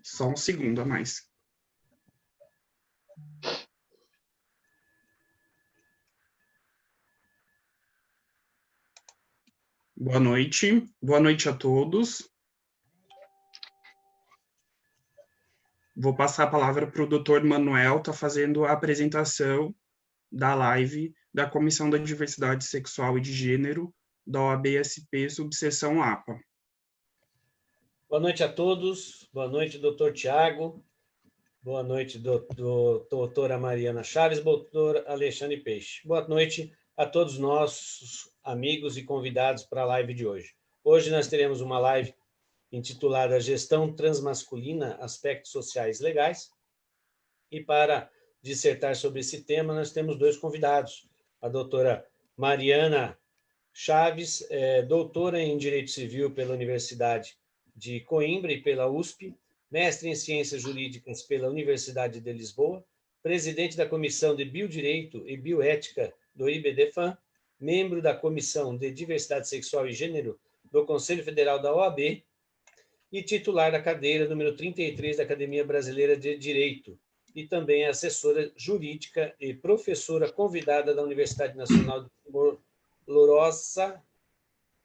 Só um segundo a mais. Boa noite a todos. Vou passar a palavra para o Dr. Manuel, está fazendo a apresentação da live da Comissão da Diversidade Sexual e de Gênero da OAB-SP Subseção Lapa. Boa noite a todos, boa noite, doutor Tiago, boa noite, doutora Mariana Chaves, doutor Alexandre Peixe. Boa noite a todos nossos amigos e convidados para a live de hoje. Hoje nós teremos uma live intitulada Gestão Transmasculina, Aspectos Sociais Legais, e para dissertar sobre esse tema nós temos dois convidados, a doutora Mariana Chaves, doutora em Direito Civil pela Universidade de Coimbra e pela USP, mestre em Ciências Jurídicas pela Universidade de Lisboa, presidente da Comissão de Biodireito e Bioética do IBDFAM, membro da Comissão de Diversidade Sexual e Gênero do Conselho Federal da OAB e titular da cadeira número 33 da Academia Brasileira de Direito, e também assessora jurídica e professora convidada da Universidade Nacional de Timor-Leste,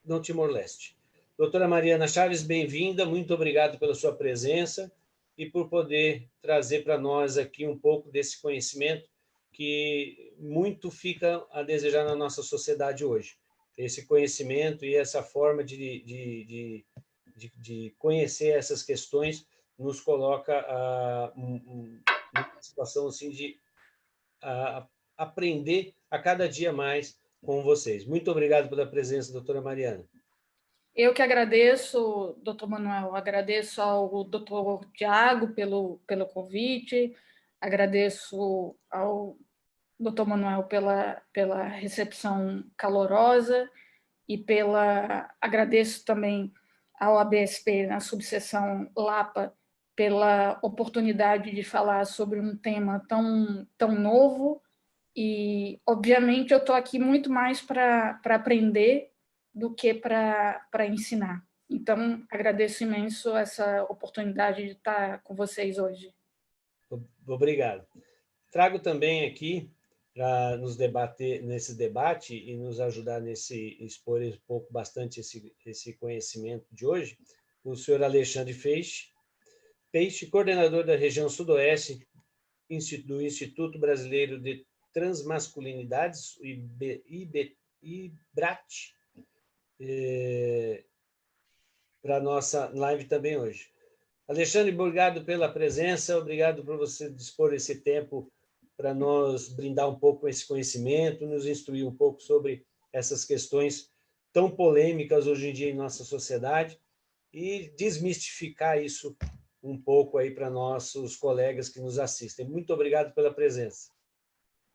no Timor-Leste. Doutora Mariana Chaves, bem-vinda, muito obrigado pela sua presença e por poder trazer para nós aqui um pouco desse conhecimento que muito fica a desejar na nossa sociedade hoje. Esse conhecimento e essa forma de conhecer essas questões nos coloca numa situação assim de aprender a cada dia mais com vocês. Muito obrigado pela presença, doutora Mariana. Eu que agradeço, doutor Manuel, agradeço ao doutor Tiago pelo convite, agradeço ao doutor Manuel pela recepção calorosa e agradeço também ao ABSP, na subseção Lapa, pela oportunidade de falar sobre um tema tão novo e, obviamente, eu estou aqui muito mais para aprender do que para ensinar. Então, agradeço imenso essa oportunidade de estar com vocês hoje. Obrigado. Trago também aqui, para nos debater nesse debate e nos ajudar expor bastante esse conhecimento de hoje, o senhor Alexandre Peixe, coordenador da região Sudoeste do Instituto Brasileiro de Transmasculinidades, IBRAT, para a nossa live também hoje. Alexandre, obrigado pela presença, obrigado por você dispor esse tempo para nos brindar um pouco esse conhecimento, nos instruir um pouco sobre essas questões tão polêmicas hoje em dia em nossa sociedade e desmistificar isso um pouco aí para nossos colegas que nos assistem. Muito obrigado pela presença.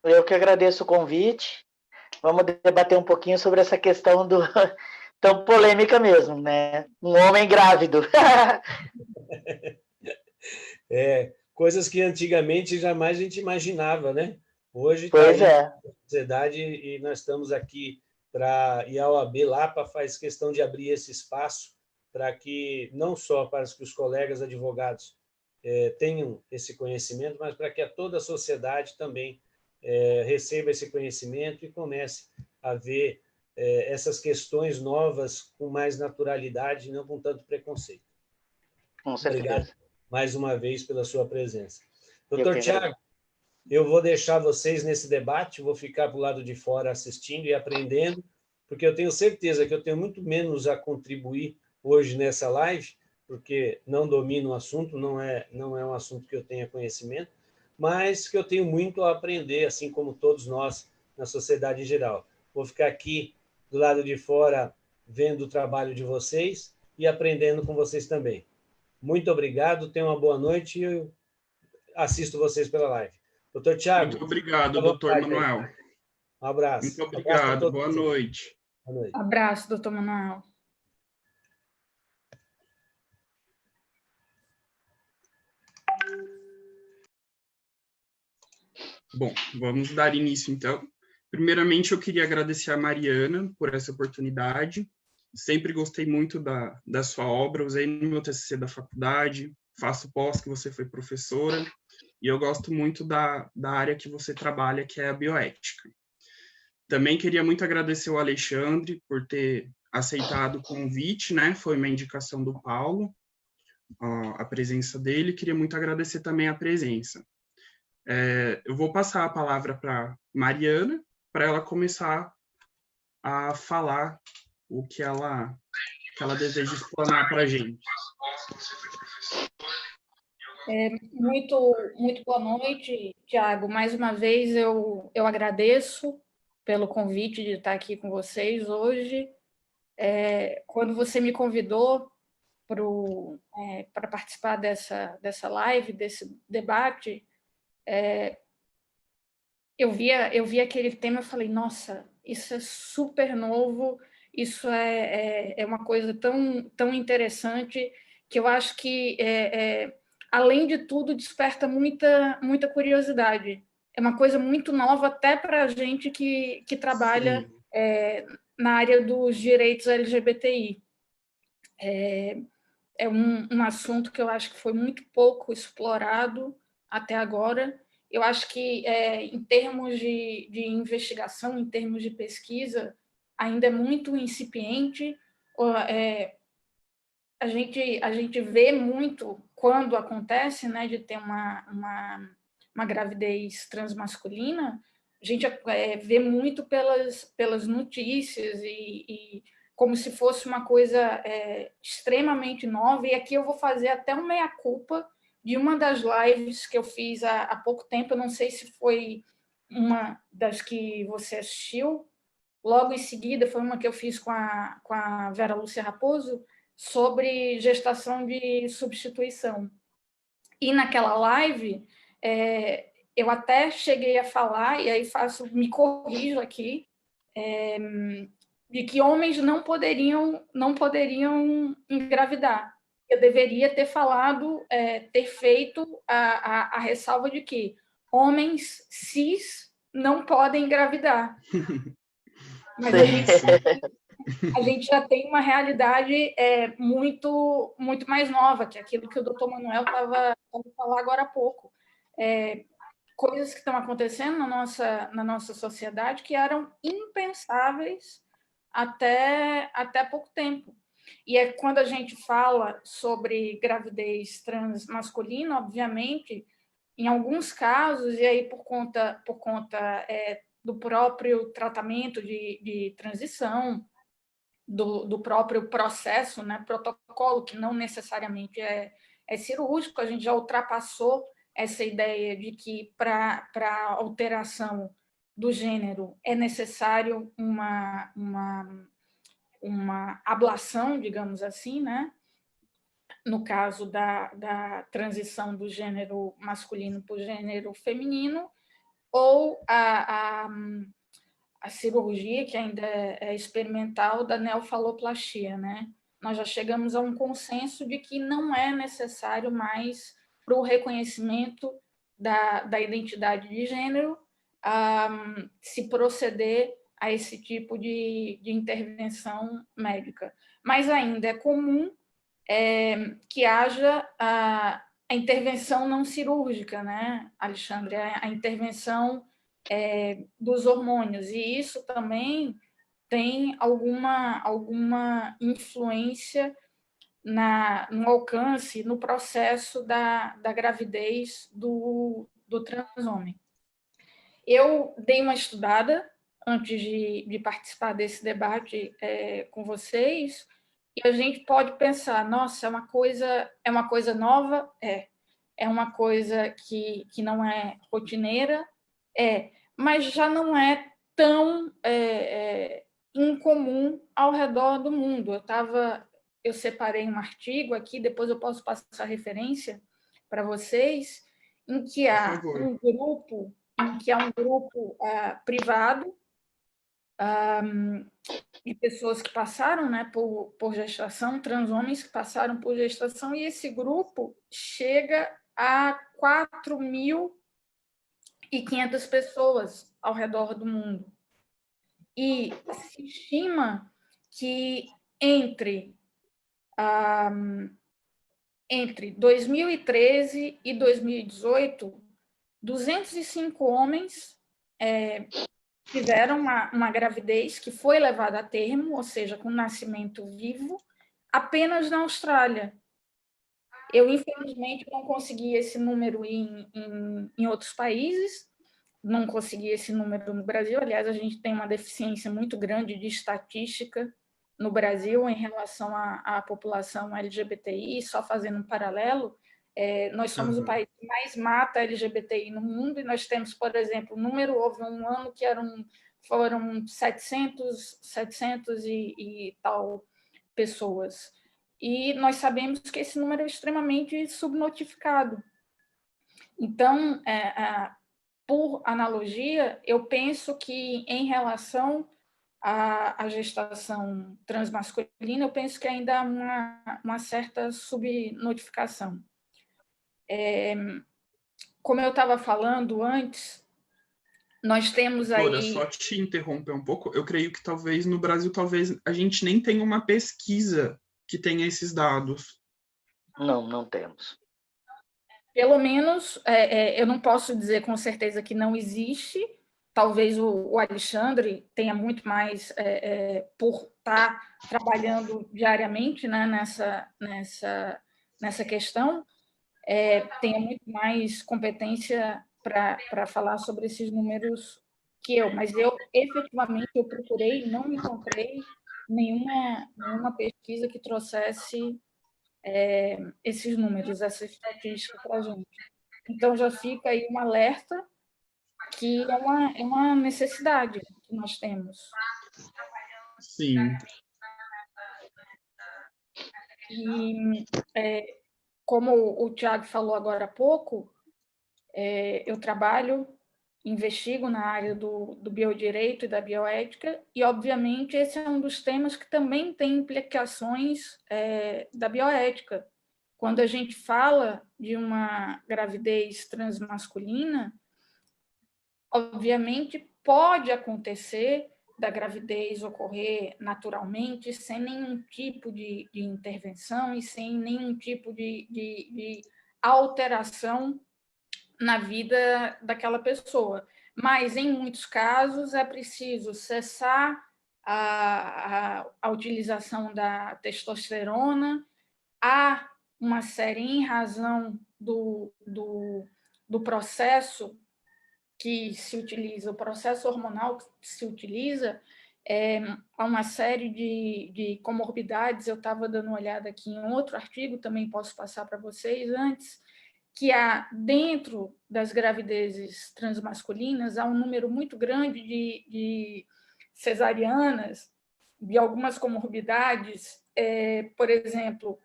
Eu que agradeço o convite. Vamos debater um pouquinho sobre essa questão tão polêmica mesmo, né? Um homem grávido. Coisas que antigamente jamais a gente imaginava, né? Hoje pois a sociedade e nós estamos aqui e a OAB Lapa faz questão de abrir esse espaço para que, não só para que os colegas advogados tenham esse conhecimento, mas para que toda a sociedade também receba esse conhecimento e comece a ver essas questões novas com mais naturalidade e não com tanto preconceito. Com certeza. Obrigado mais uma vez pela sua presença. Doutor Tiago, eu vou deixar vocês nesse debate, vou ficar para o lado de fora assistindo e aprendendo, porque eu tenho certeza que eu tenho muito menos a contribuir hoje nessa live, porque não domino o assunto, não é um assunto que eu tenha conhecimento, mas que eu tenho muito a aprender, assim como todos nós na sociedade em geral. Vou ficar aqui do lado de fora vendo o trabalho de vocês e aprendendo com vocês também. Muito obrigado, tenham uma boa noite e eu assisto vocês pela live. Doutor Tiago. Muito obrigado, doutor Manuel. Um abraço. Muito obrigado, boa noite. Boa noite. Abraço, doutor Manuel. Bom, vamos dar início, então. Primeiramente, eu queria agradecer a Mariana por essa oportunidade. Sempre gostei muito da sua obra, usei no meu TCC da faculdade, faço pós, que você foi professora, e eu gosto muito da área que você trabalha, que é a bioética. Também queria muito agradecer o Alexandre por ter aceitado o convite, né? Foi uma indicação do Paulo, a presença dele. Queria muito agradecer também a presença. Eu vou passar a palavra para Mariana, para ela começar a falar o que ela deseja explanar para a gente. Muito boa noite, Tiago. Mais uma vez eu agradeço pelo convite de estar aqui com vocês hoje. Quando você me convidou para participar dessa live, desse debate, eu via aquele tema e falei, nossa, isso é super novo, isso é uma coisa tão interessante que eu acho que, além de tudo, desperta muita curiosidade. É uma coisa muito nova até para a gente que trabalha na área dos direitos LGBTI. É um assunto que eu acho que foi muito pouco explorado até agora. Eu acho que, em termos de investigação, em termos de pesquisa, ainda é muito incipiente. A gente vê muito quando acontece, né, de ter uma gravidez transmasculina, a gente vê muito pelas notícias e como se fosse uma coisa extremamente nova. E aqui eu vou fazer até uma meia-culpa de uma das lives que eu fiz há pouco tempo, eu não sei se foi uma das que você assistiu, logo em seguida foi uma que eu fiz com a Vera Lúcia Raposo, sobre gestação de substituição. E naquela live, eu até cheguei a falar, e aí me corrijo aqui, de que homens não poderiam engravidar. Eu deveria ter falado, ter feito a ressalva de que homens cis não podem engravidar. Mas a gente já tem uma realidade muito mais nova, que é aquilo que o doutor Manuel estava falando agora há pouco. Coisas que estão acontecendo na nossa sociedade que eram impensáveis até pouco tempo. E é quando a gente fala sobre gravidez transmasculina, obviamente, em alguns casos, e aí por conta do próprio tratamento de transição, do próprio processo, né, protocolo, que não necessariamente é cirúrgico, a gente já ultrapassou essa ideia de que para alteração do gênero é necessário uma ablação, digamos assim, né? No caso da transição do gênero masculino para o gênero feminino, ou a cirurgia, que ainda é experimental, da neofaloplastia, né? Nós já chegamos a um consenso de que não é necessário mais, para o reconhecimento da identidade de gênero, se proceder a esse tipo de intervenção médica. Mas ainda é comum que haja a intervenção não cirúrgica, né, Alexandre? A intervenção dos hormônios. E isso também tem alguma influência no alcance, no processo da gravidez do transhomem. Eu dei uma estudada antes de participar desse debate com vocês, e a gente pode pensar, nossa, é uma coisa nova? É uma coisa que não é rotineira? Mas já não é tão incomum ao redor do mundo. Eu separei um artigo aqui, depois eu posso passar a referência para vocês, em que há um grupo privado de pessoas que passaram, né, por gestação, transhomens que passaram por gestação, e esse grupo chega a 4.500 pessoas ao redor do mundo. E se estima que entre entre 2013 e 2018, 205 homens tiveram uma gravidez que foi levada a termo, ou seja, com nascimento vivo, apenas na Austrália. Eu, infelizmente, não consegui esse número em outros países, não consegui esse número no Brasil. Aliás, a gente tem uma deficiência muito grande de estatística no Brasil em relação à população LGBTI, só fazendo um paralelo. Nós somos o país que mais mata LGBTI no mundo, e nós temos, por exemplo, houve um ano que foram 700 e tal pessoas. E nós sabemos que esse número é extremamente subnotificado. Então, por analogia, eu penso que, em relação à gestação transmasculina, eu penso que ainda há uma certa subnotificação. Como eu estava falando antes, nós temos aí... Doutora, só te interromper um pouco, eu creio que talvez no Brasil, a gente nem tenha uma pesquisa que tenha esses dados. Não temos. Pelo menos, eu não posso dizer com certeza que não existe. Talvez o Alexandre tenha muito mais, por estar trabalhando diariamente, né, nessa questão, tenha muito mais competência para falar sobre esses números que eu. Mas efetivamente, eu procurei e não encontrei nenhuma pesquisa que trouxesse esses números, essa estatística para a gente. Então, já fica aí um alerta que é uma necessidade que nós temos. Sim. E, como o Tiago falou agora há pouco, eu investigo na área do biodireito e da bioética, e, obviamente, esse é um dos temas que também tem implicações da bioética. Quando a gente fala de uma gravidez transmasculina, obviamente pode acontecer da gravidez ocorrer naturalmente, sem nenhum tipo de intervenção e sem nenhum tipo de alteração na vida daquela pessoa. Mas, em muitos casos, é preciso cessar a utilização da testosterona. Há uma série, em razão do processo que se utiliza, o processo hormonal que se utiliza, há uma série de comorbidades. Eu estava dando uma olhada aqui em outro artigo, também posso passar para vocês antes, que há, dentro das gravidezes transmasculinas, há um número muito grande de cesarianas, de algumas comorbidades, por exemplo,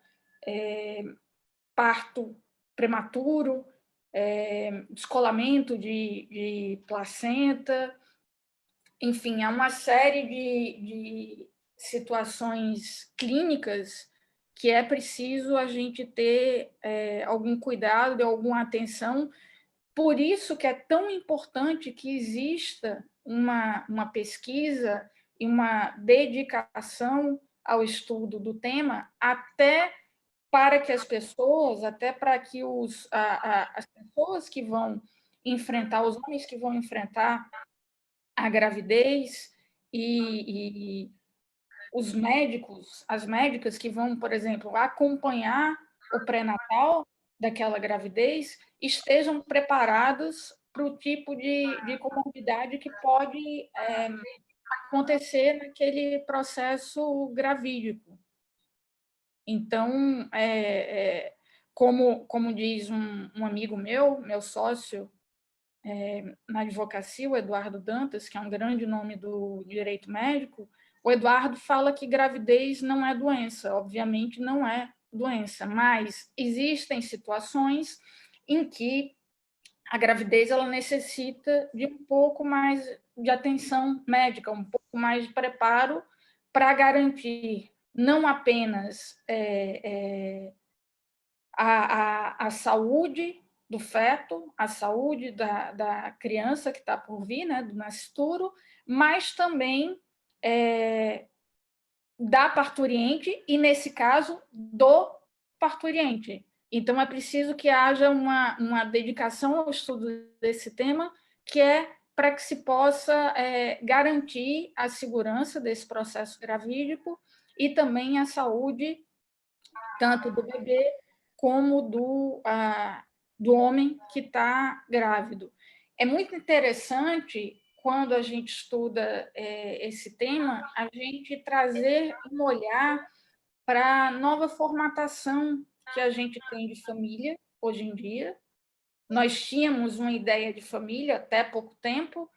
parto prematuro, descolamento de placenta, enfim, há uma série de situações clínicas que é preciso a gente ter algum cuidado, alguma atenção. Por isso que é tão importante que exista uma pesquisa e uma dedicação ao estudo do tema, até para que as pessoas, as pessoas que vão enfrentar, os homens que vão enfrentar a gravidez e os médicos, as médicas que vão, por exemplo, acompanhar o pré-natal daquela gravidez, estejam preparados para o tipo de comorbidade que pode acontecer naquele processo gravídico. Então, como diz um amigo meu sócio na advocacia, o Eduardo Dantas, que é um grande nome do direito médico, o Eduardo fala que gravidez não é doença. Obviamente não é doença, mas existem situações em que a gravidez ela necessita de um pouco mais de atenção médica, um pouco mais de preparo para garantir não apenas a saúde do feto, a saúde da criança que está por vir, né, do nascituro, mas também da parturiente e, nesse caso, do parturiente. Então, é preciso que haja uma dedicação ao estudo desse tema, que é para que se possa garantir a segurança desse processo gravídico e também a saúde tanto do bebê como do homem que está grávido. É muito interessante, quando a gente estuda esse tema, a gente trazer um olhar para a nova formatação que a gente tem de família hoje em dia. Nós tínhamos uma ideia de família até pouco tempo,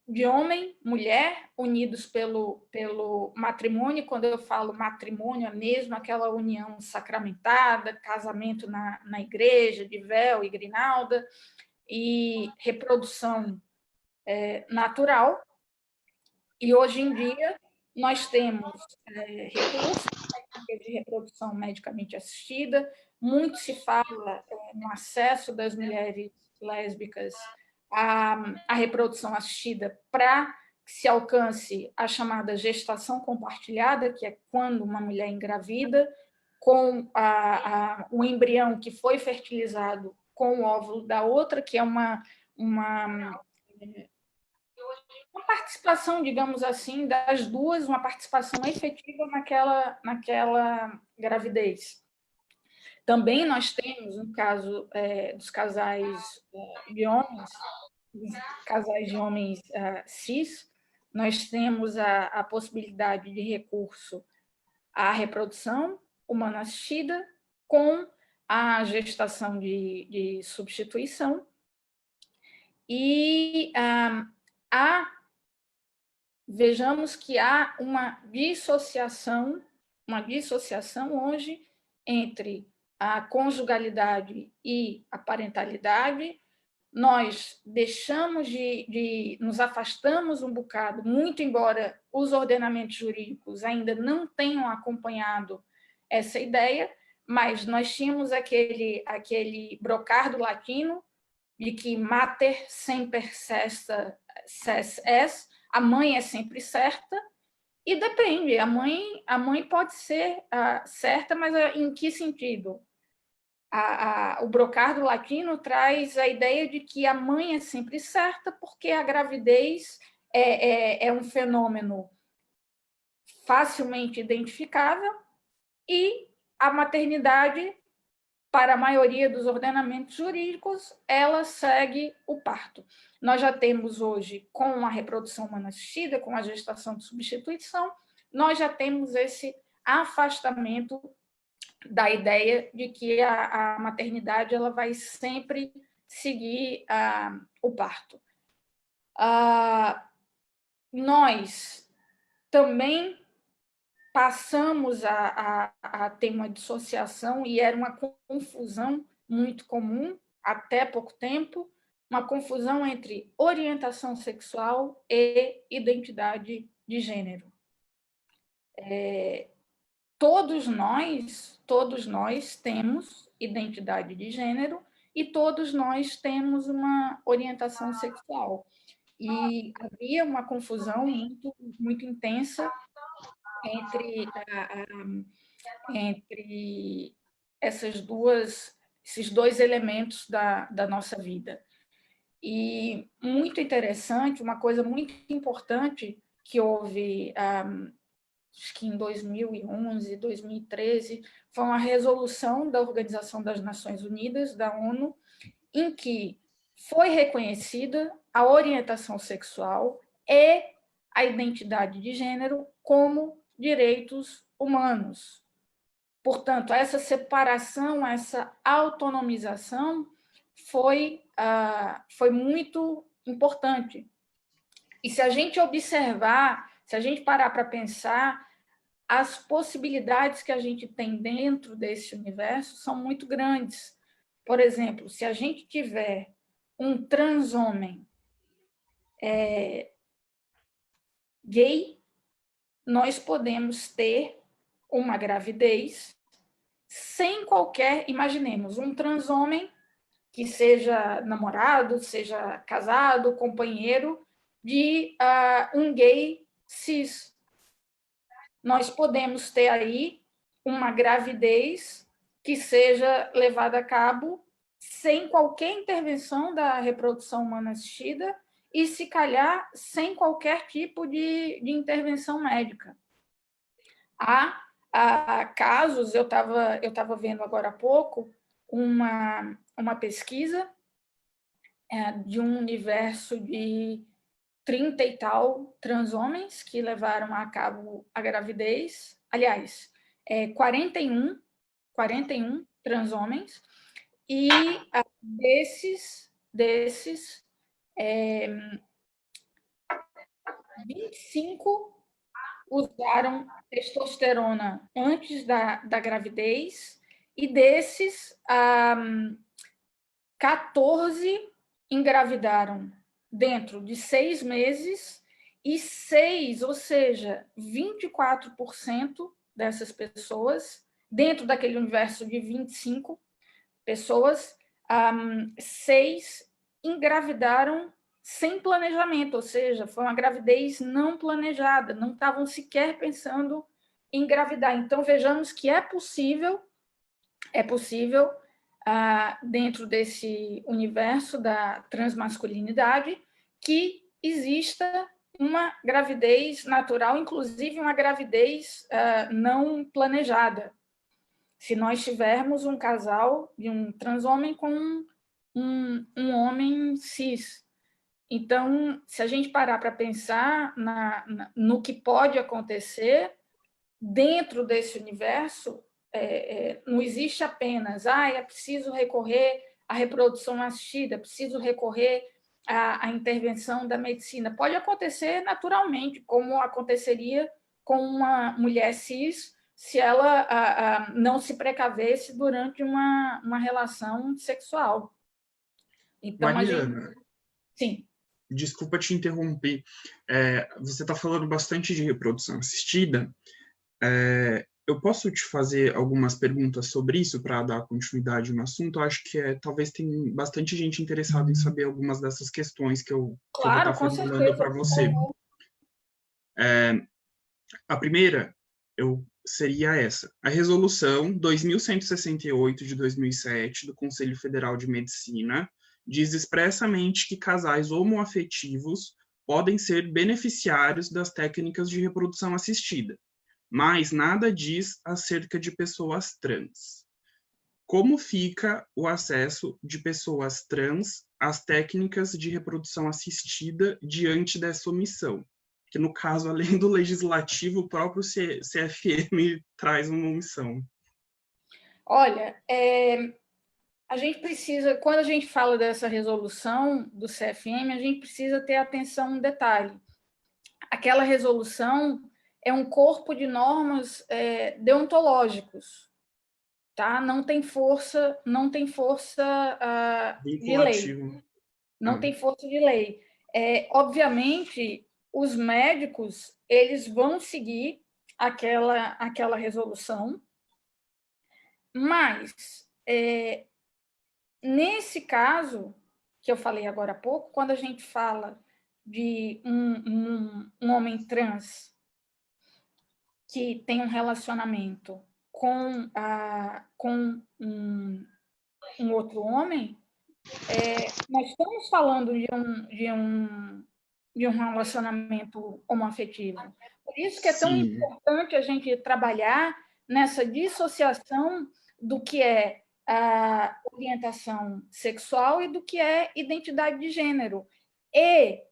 de homem, mulher, unidos pelo matrimônio. Quando eu falo matrimônio, é mesmo aquela união sacramentada, casamento na igreja, de véu e grinalda, e reprodução natural. E hoje em dia nós temos recursos de reprodução medicamente assistida. Muito se fala no acesso das mulheres lésbicas à reprodução assistida para que se alcance a chamada gestação compartilhada, que é quando uma mulher engravida com o embrião que foi fertilizado com o óvulo da outra, que é uma participação, digamos assim, das duas, uma participação efetiva naquela gravidez. Também nós temos, no caso dos casais de homens, cis, nós temos a possibilidade de recurso à reprodução humana assistida com a gestação de substituição. E vejamos que há uma dissociação hoje entre a conjugalidade e a parentalidade. Nós nos afastamos um bocado, muito embora os ordenamentos jurídicos ainda não tenham acompanhado essa ideia, mas nós tínhamos aquele brocardo latino de que mater semper cessa est, a mãe é sempre certa, e depende, a mãe pode ser certa, mas em que sentido? O brocardo latino traz a ideia de que a mãe é sempre certa porque a gravidez é um fenômeno facilmente identificável e a maternidade, para a maioria dos ordenamentos jurídicos, ela segue o parto. Nós já temos hoje, com a reprodução humana assistida, com a gestação de substituição, nós já temos esse afastamento da ideia de que a maternidade ela vai sempre seguir o parto. Nós também passamos a ter uma dissociação, e era uma confusão muito comum até pouco tempo, uma confusão entre orientação sexual e identidade de gênero. Todos nós temos identidade de gênero e todos nós temos uma orientação sexual. E havia uma confusão muito, muito intensa entre esses dois elementos da nossa vida. E muito interessante, uma coisa muito importante que houve, acho que em 2011, 2013, foi uma resolução da Organização das Nações Unidas, da ONU, em que foi reconhecida a orientação sexual e a identidade de gênero como direitos humanos. Portanto, essa separação, essa autonomização foi muito importante. E se a gente observar, se a gente parar para pensar, as possibilidades que a gente tem dentro desse universo são muito grandes. Por exemplo, se a gente tiver um transhomem gay, nós podemos ter uma gravidez sem qualquer... Imaginemos, um transhomem que seja namorado, seja casado, companheiro de um gay cis. Nós podemos ter aí uma gravidez que seja levada a cabo sem qualquer intervenção da reprodução humana assistida e, se calhar, sem qualquer tipo de intervenção médica. Há casos, eu estava vendo agora há pouco, uma pesquisa de um universo de 30 e tal transhomens que levaram a cabo a gravidez, aliás, 41 transhomens, e desses 25 usaram testosterona antes da gravidez, e desses 14 engravidaram dentro de 6 meses, e 6, ou seja, 24% dessas pessoas, dentro daquele universo de 25 pessoas, 6 engravidaram sem planejamento, ou seja, foi uma gravidez não planejada, não estavam sequer pensando em engravidar. Então, vejamos que é possível, dentro desse universo da transmasculinidade, que exista uma gravidez natural, inclusive uma gravidez não planejada. Se nós tivermos um casal de um transhomem com um homem cis. Então, se a gente parar para pensar no que pode acontecer dentro desse universo, não existe apenas, é preciso recorrer à reprodução assistida, é preciso recorrer à intervenção da medicina. Pode acontecer naturalmente, como aconteceria com uma mulher cis, se ela não se precavesse durante uma relação sexual. Então, Mariana, sim. Desculpa te interromper. Você está falando bastante de reprodução assistida. Eu posso te fazer algumas perguntas sobre isso para dar continuidade no assunto? Eu acho que talvez tem bastante gente interessada em saber algumas dessas questões que eu vou estar formulando para você. A primeira seria essa. A Resolução 2168 de 2007 do Conselho Federal de Medicina diz expressamente que casais homoafetivos podem ser beneficiários das técnicas de reprodução assistida, mas nada diz acerca de pessoas trans. Como fica o acesso de pessoas trans às técnicas de reprodução assistida diante dessa omissão? Que, no caso, além do legislativo, o próprio CFM traz uma omissão. Olha, a gente precisa, quando a gente fala dessa resolução do CFM, a gente precisa ter atenção a um detalhe. Aquela resolução é um corpo de normas deontológicos, tá? Não tem força de lei. Não tem força de lei. Obviamente, os médicos eles vão seguir aquela resolução, mas nesse caso que eu falei agora há pouco, quando a gente fala de um homem trans que tem um relacionamento com um outro homem, nós estamos falando de um relacionamento homoafetivo. Por isso que é tão importante a gente trabalhar nessa dissociação do que é a orientação sexual e do que é identidade de gênero. E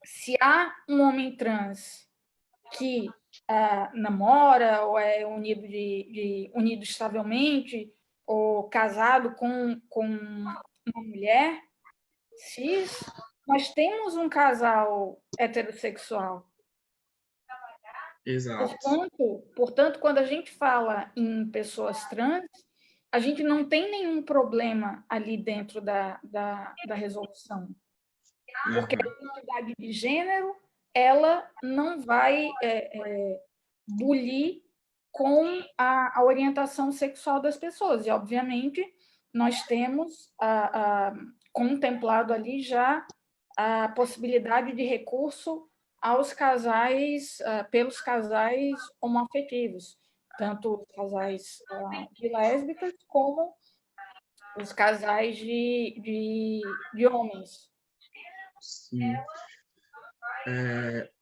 se há um homem trans que namora ou é unido estavelmente ou casado com uma mulher cis, nós temos um casal heterossexual. Exato. Portanto, quando a gente fala em pessoas trans, a gente não tem nenhum problema ali dentro da resolução. Porque a identidade de gênero, ela não vai bulir com a orientação sexual das pessoas. E, obviamente, nós temos contemplado ali já a possibilidade de recurso aos casais, pelos casais homoafetivos. tanto os casais de lésbicas como os casais de homens. Sim.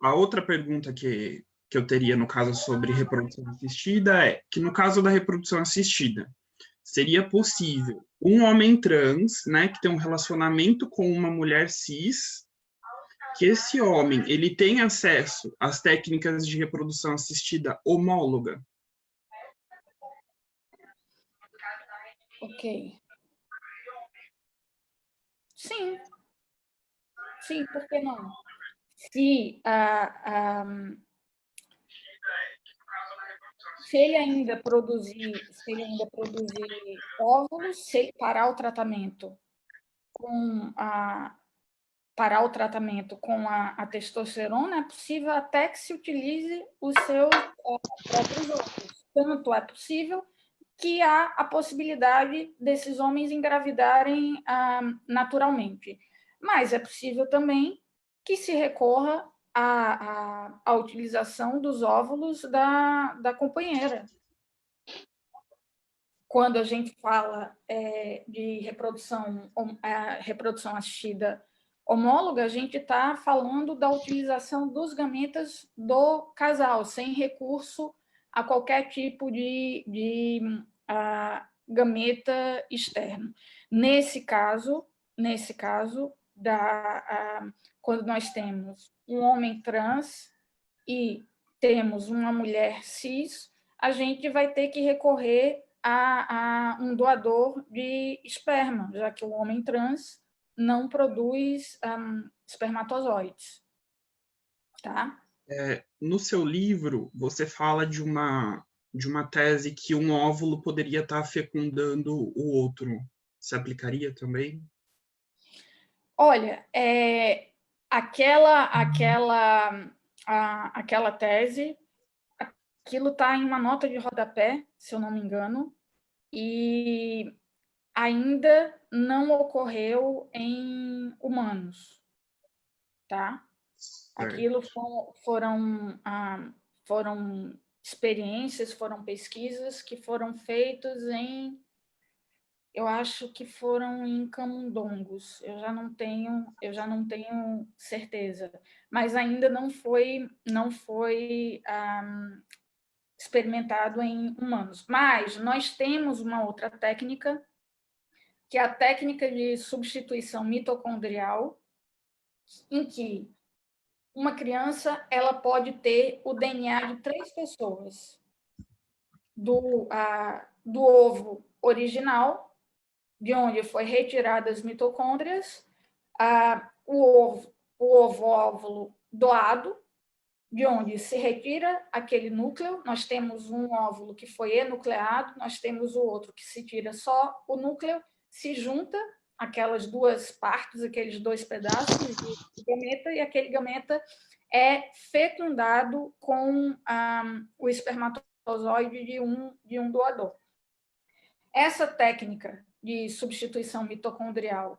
A outra pergunta que eu teria no caso sobre reprodução assistida é que no caso da reprodução assistida, seria possível um homem trans, né, que tem um relacionamento com uma mulher cis, que esse homem ele tem acesso às técnicas de reprodução assistida homóloga? Ok. Sim. Sim, por que não? Se ele ainda produzir óvulos, se ele parar o tratamento com a testosterona, é possível até que se utilize os seus próprios óvulos. Tanto é possível que há a possibilidade desses homens engravidarem naturalmente. Mas é possível também que se recorra à utilização dos óvulos da companheira. Quando a gente fala de reprodução assistida homóloga, a gente está falando da utilização dos gametas do casal, sem recurso a qualquer tipo de gameta externo. Nesse caso, quando nós temos um homem trans e temos uma mulher cis, a gente vai ter que recorrer a um doador de esperma, já que o homem trans não produz espermatozoides. Tá? No seu livro, você fala de uma tese que um óvulo poderia estar fecundando o outro. Se aplicaria também? Olha, aquela tese, aquilo está em uma nota de rodapé, se eu não me engano, e ainda não ocorreu em humanos, tá? Aquilo foram experiências, foram pesquisas que foram feitas eu acho que foram em camundongos. Eu já não tenho certeza, mas ainda não foi experimentado em humanos. Mas nós temos uma outra técnica, que é a técnica de substituição mitocondrial, em que uma criança ela pode ter o DNA de 3 pessoas, do ovo original, de onde foi retiradas as mitocôndrias, o ovo óvulo doado, de onde se retira aquele núcleo. Nós temos um óvulo que foi enucleado, nós temos o outro que se tira só o núcleo, se junta aquelas duas partes, aqueles 2 pedaços de gameta, e aquele gameta é fecundado com o espermatozoide de um doador. Essa técnica de substituição mitocondrial,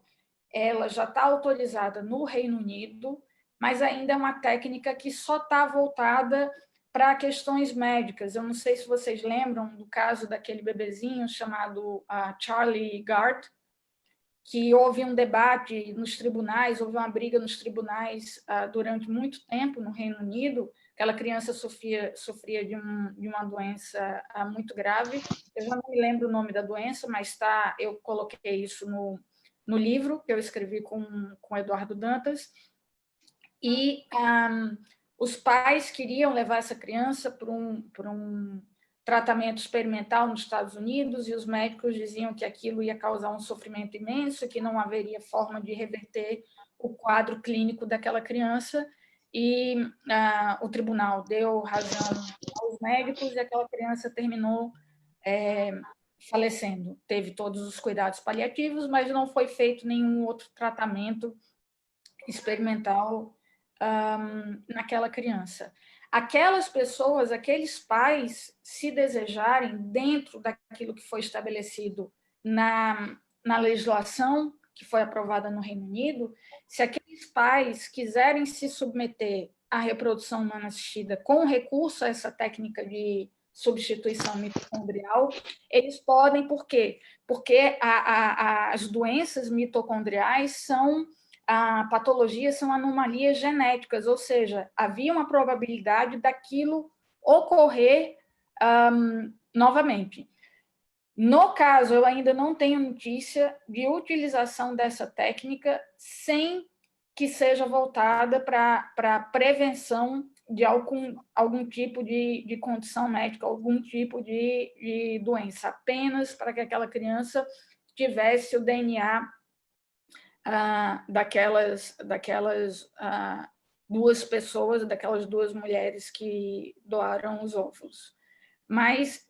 ela já está autorizada no Reino Unido, mas ainda é uma técnica que só está voltada para questões médicas. Eu não sei se vocês lembram do caso daquele bebezinho chamado Charlie Gard, que houve um debate nos tribunais, houve uma briga nos tribunais durante muito tempo no Reino Unido. Aquela criança sofria de uma doença muito grave. Eu já não me lembro o nome da doença, mas eu coloquei isso no livro que eu escrevi com Eduardo Dantas. E os pais queriam levar essa criança para um tratamento experimental nos Estados Unidos, e os médicos diziam que aquilo ia causar um sofrimento imenso, que não haveria forma de reverter o quadro clínico daquela criança, e o tribunal deu razão aos médicos, e aquela criança terminou falecendo. Teve todos os cuidados paliativos, mas não foi feito nenhum outro tratamento experimental naquela criança. Aquelas pessoas, aqueles pais, se desejarem, dentro daquilo que foi estabelecido na legislação que foi aprovada no Reino Unido, se aqueles pais quiserem se submeter à reprodução humana assistida com recurso a essa técnica de substituição mitocondrial, eles podem, por quê? Porque as doenças mitocondriais são patologias, são anomalias genéticas, ou seja, havia uma probabilidade daquilo ocorrer novamente. No caso, eu ainda não tenho notícia de utilização dessa técnica sem que seja voltada para prevenção de algum tipo de condição médica, algum tipo de doença, apenas para que aquela criança tivesse o DNA daquelas duas pessoas, daquelas duas mulheres que doaram os óvulos. Mas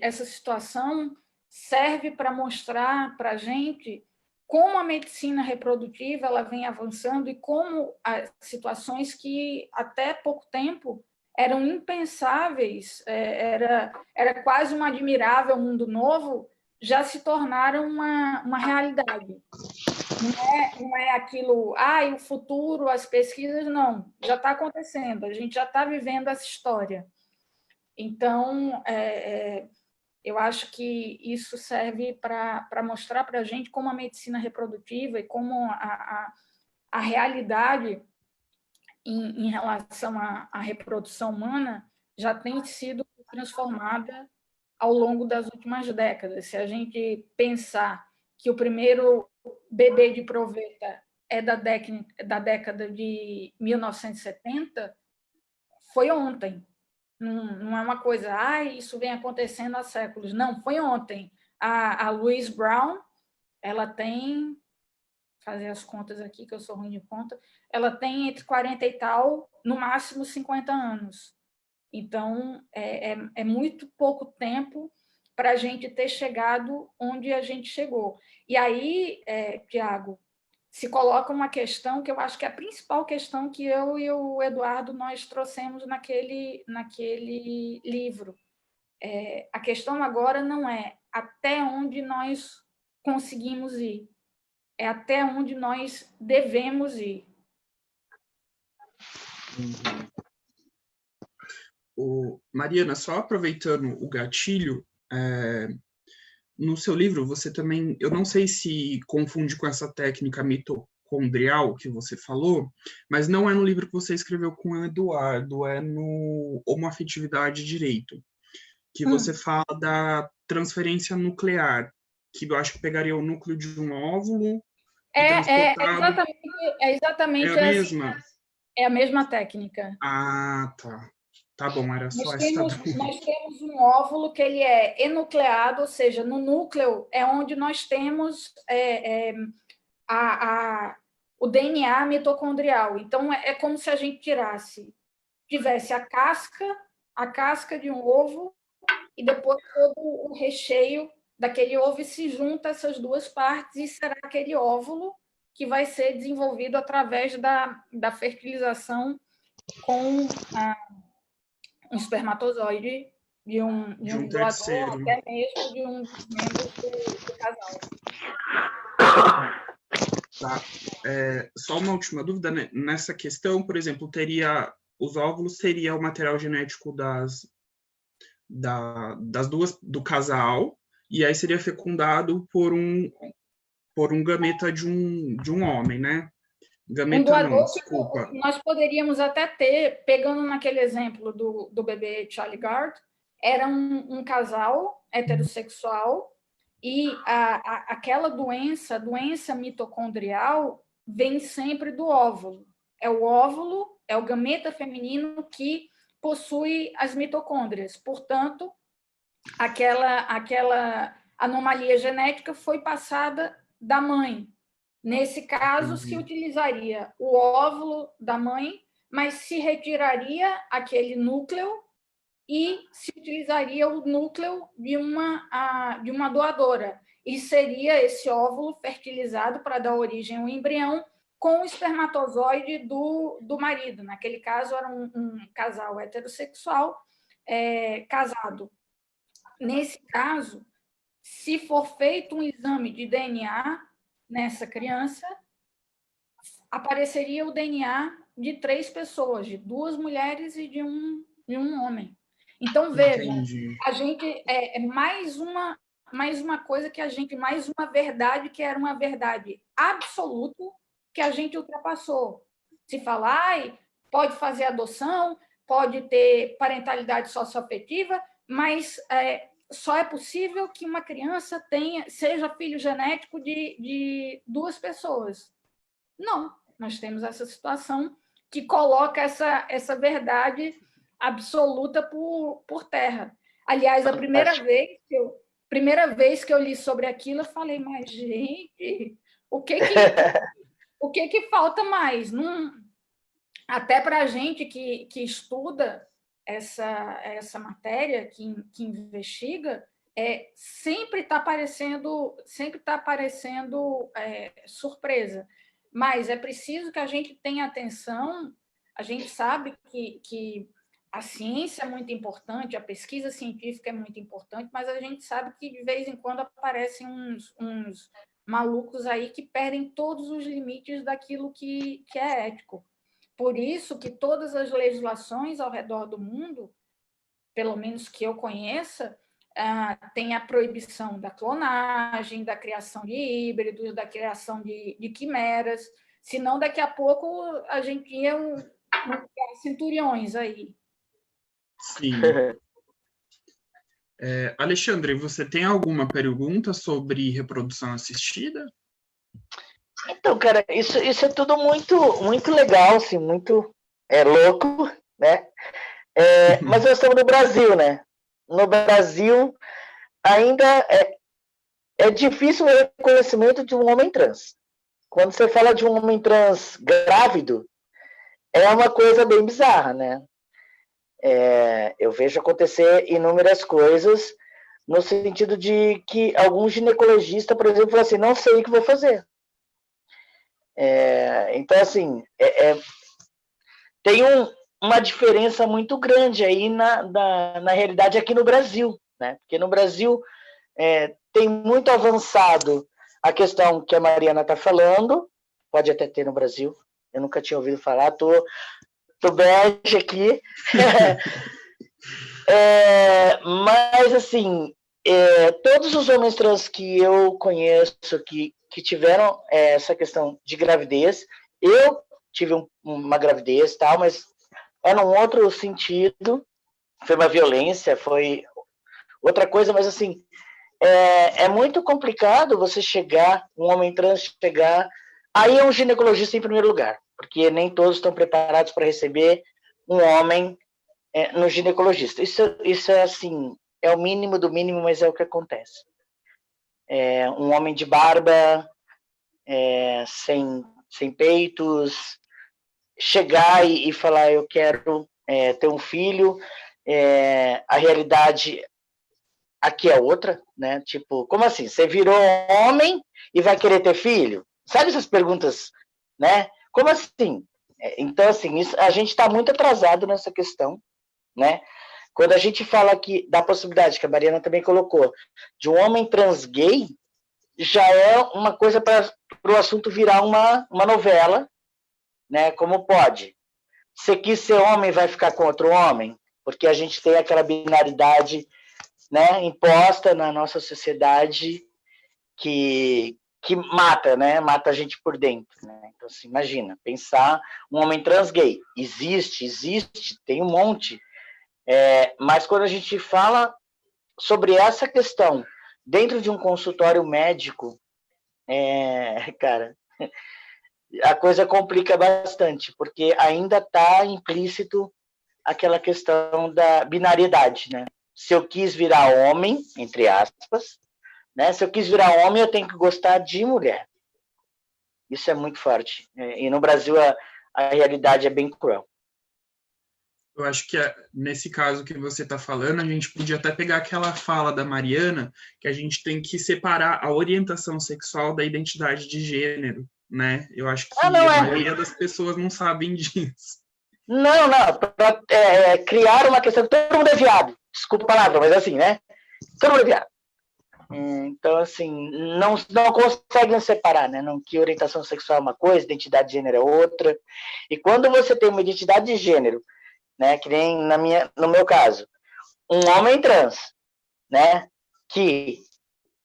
essa situação serve para mostrar para a gente como a medicina reprodutiva ela vem avançando e como as situações que até pouco tempo eram impensáveis, era quase um admirável mundo novo, já se tornaram uma realidade. Não é aquilo, o futuro, as pesquisas, não, já está acontecendo, a gente já está vivendo essa história. Então, eu acho que isso serve para mostrar para a gente como a medicina reprodutiva e como a realidade em relação à reprodução humana já tem sido transformada ao longo das últimas décadas. Se a gente pensar que o primeiro bebê de proveta é da década de 1970, foi ontem. Não é uma coisa, isso vem acontecendo há séculos. Não, foi ontem. A Louise Brown, ela tem, fazer as contas aqui, que eu sou ruim de conta, ela tem entre 40 e tal, no máximo 50 anos. Então, é muito pouco tempo para a gente ter chegado onde a gente chegou. E aí, Tiago, se coloca uma questão que eu acho que é a principal questão que eu e o Eduardo nós trouxemos naquele livro. A questão agora não é até onde nós conseguimos ir, é até onde nós devemos ir. Mariana, só aproveitando o gatilho, no seu livro você também, eu não sei se confunde com essa técnica mitocondrial que você falou, mas não é no livro que você escreveu com o Eduardo, é no Homoafetividade e Direito, que você fala da transferência nuclear, que eu acho que pegaria o núcleo de um óvulo e transportado... É exatamente a mesma? É a mesma técnica. Ah, tá. Tá bom, era só Nós essa. temos um óvulo que ele é enucleado, ou seja, no núcleo é onde nós temos o DNA mitocondrial. Então, é como se a gente tivesse a casca de um ovo e depois todo o recheio daquele ovo e se junta essas duas partes e será aquele óvulo que vai ser desenvolvido através da fertilização com um espermatozoide de um doador, terceiro. até mesmo de um dos membros do casal. Tá. Só uma última dúvida, né? Nessa questão, por exemplo, os óvulos seria o material genético das duas do casal, e aí seria fecundado por um gameta de um homem, né? Gameta doador, não, desculpa. Nós poderíamos até ter, pegando naquele exemplo do bebê Charlie Gard, era um casal heterossexual e aquela doença mitocondrial vem sempre do óvulo. É o óvulo, é o gameta feminino que possui as mitocôndrias. Portanto, aquela anomalia genética foi passada da mãe. Nesse caso, se utilizaria o óvulo da mãe, mas se retiraria aquele núcleo e se utilizaria o núcleo de uma doadora. E seria esse óvulo fertilizado para dar origem ao embrião com o espermatozoide do marido. Naquele caso, era um casal heterossexual casado. Nesse caso, se for feito um exame de DNA nessa criança, apareceria o DNA de 3 pessoas, de 2 mulheres e de um homem. Então, veja, Entendi. a gente é mais uma coisa que mais uma verdade que era uma verdade absoluta que a gente ultrapassou. Se falar, pode fazer adoção, pode ter parentalidade socioafetiva, mas só é possível que uma criança seja filho genético de duas pessoas. Não, nós temos essa situação que coloca essa verdade absoluta por terra. Aliás, a primeira vez que eu li sobre aquilo, eu falei, mas, gente, o que falta mais? Não, até para a gente que estuda essa matéria, que investiga, sempre está aparecendo surpresa. Mas é preciso que a gente tenha atenção. A gente sabe que a ciência é muito importante, a pesquisa científica é muito importante, mas a gente sabe que, de vez em quando, aparecem uns malucos aí que perdem todos os limites daquilo que é ético. Por isso que todas as legislações ao redor do mundo, pelo menos que eu conheça, tem a proibição da clonagem, da criação de híbridos, da criação de quimeras, senão daqui a pouco a gente ia centuriões aí. Sim. Alexandre, você tem alguma pergunta sobre reprodução assistida? Então, cara, isso é tudo muito legal, assim, muito louco, né? Mas nós estamos no Brasil, né? No Brasil, ainda é difícil o reconhecimento de um homem trans. Quando você fala de um homem trans grávido, é uma coisa bem bizarra, né? Eu vejo acontecer inúmeras coisas no sentido de que algum ginecologista, por exemplo, fala assim, não sei o que vou fazer. Então, assim, tem uma diferença muito grande aí na realidade aqui no Brasil, né? Porque no Brasil tem muito avançado a questão que a Mariana está falando, pode até ter no Brasil, eu nunca tinha ouvido falar, tô bege aqui. Mas, assim, todos os homens trans que eu conheço que tiveram essa questão de gravidez, eu tive uma gravidez, tal, mas era um outro sentido, foi uma violência, foi outra coisa, mas, assim, é muito complicado você um homem trans chegar, aí é um ginecologista em primeiro lugar, porque nem todos estão preparados para receber um homem no ginecologista. Isso é assim, é o mínimo do mínimo, mas é o que acontece. Um homem de barba, sem peitos, chegar e falar, eu quero ter um filho, a realidade aqui é outra, né? Tipo, como assim? Você virou homem e vai querer ter filho? Sabe essas perguntas, né? Como assim? Então, assim, a gente está muito atrasado nessa questão, né? Quando a gente fala aqui da possibilidade, que a Mariana também colocou, de um homem trans gay, já é uma coisa para o assunto virar uma novela, né? Como pode? Se quis ser homem, vai ficar com outro homem? Porque a gente tem aquela binaridade, né, imposta na nossa sociedade que mata, né? Mata a gente por dentro, né? Então, assim, imagina, pensar um homem trans gay. Existe, tem um monte. Mas quando a gente fala sobre essa questão dentro de um consultório médico, cara, a coisa complica bastante, porque ainda está implícito aquela questão da binariedade, né? Se eu quis virar homem, entre aspas, né? Se eu quis virar homem, eu tenho que gostar de mulher. Isso é muito forte. E no Brasil a realidade é bem cruel. Eu acho que nesse caso que você está falando, a gente podia até pegar aquela fala da Mariana, que a gente tem que separar a orientação sexual da identidade de gênero, né? Eu acho que a maioria das pessoas não sabem disso. Não. Criar uma questão que todo mundo é viado. Desculpa a palavra, mas assim, né? Todo mundo é viado. Então, assim, não conseguem separar, né? Que orientação sexual é uma coisa, identidade de gênero é outra. E quando você tem uma identidade de gênero, né? Que nem no meu caso, um homem trans, né? Que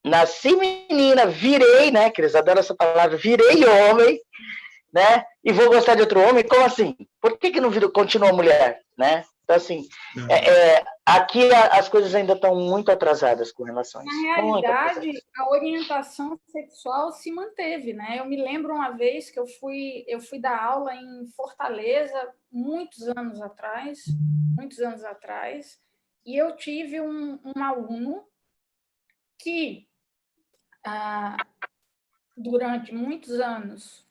nasci menina, virei, né? Que eles adoram essa palavra, virei homem, né? E vou gostar de outro homem? Como assim? Por que não continua mulher, né? Então, assim, aqui as coisas ainda estão muito atrasadas com relação a isso. Na realidade, a orientação sexual se manteve, né? Eu me lembro uma vez que eu fui dar aula em Fortaleza, muitos anos atrás, e eu tive um aluno que, durante muitos anos,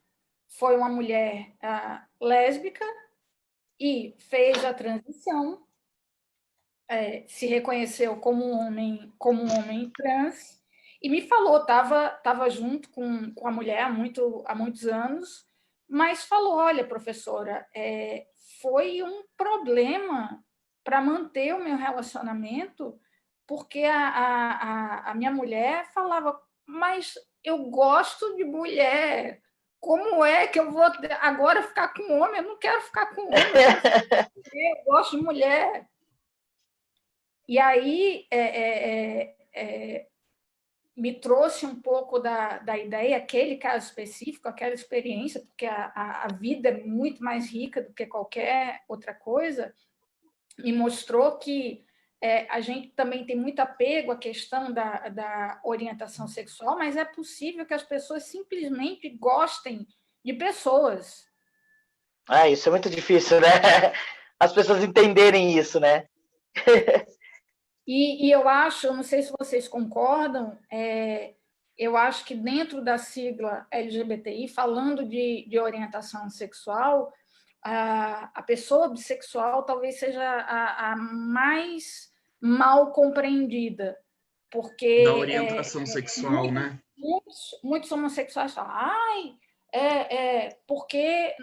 foi uma mulher lésbica e fez a transição, se reconheceu como um homem trans, e me falou, estava junto com a mulher há muitos anos, mas falou, olha, professora, foi um problema para manter o meu relacionamento, porque a minha mulher falava, mas eu gosto de mulher, como é que eu vou agora ficar com homem? Eu não quero ficar com homem, eu gosto de mulher. E aí me trouxe um pouco da ideia, aquele caso específico, aquela experiência, porque a vida é muito mais rica do que qualquer outra coisa, me mostrou que a gente também tem muito apego à questão da orientação sexual, mas é possível que as pessoas simplesmente gostem de pessoas. Isso é muito difícil, né? As pessoas entenderem isso, né? E eu acho, não sei se vocês concordam, eu acho que dentro da sigla LGBTI, falando de orientação sexual, a pessoa bissexual talvez seja a mais mal compreendida, porque... Da orientação sexual, né? Muitos homossexuais falam, porque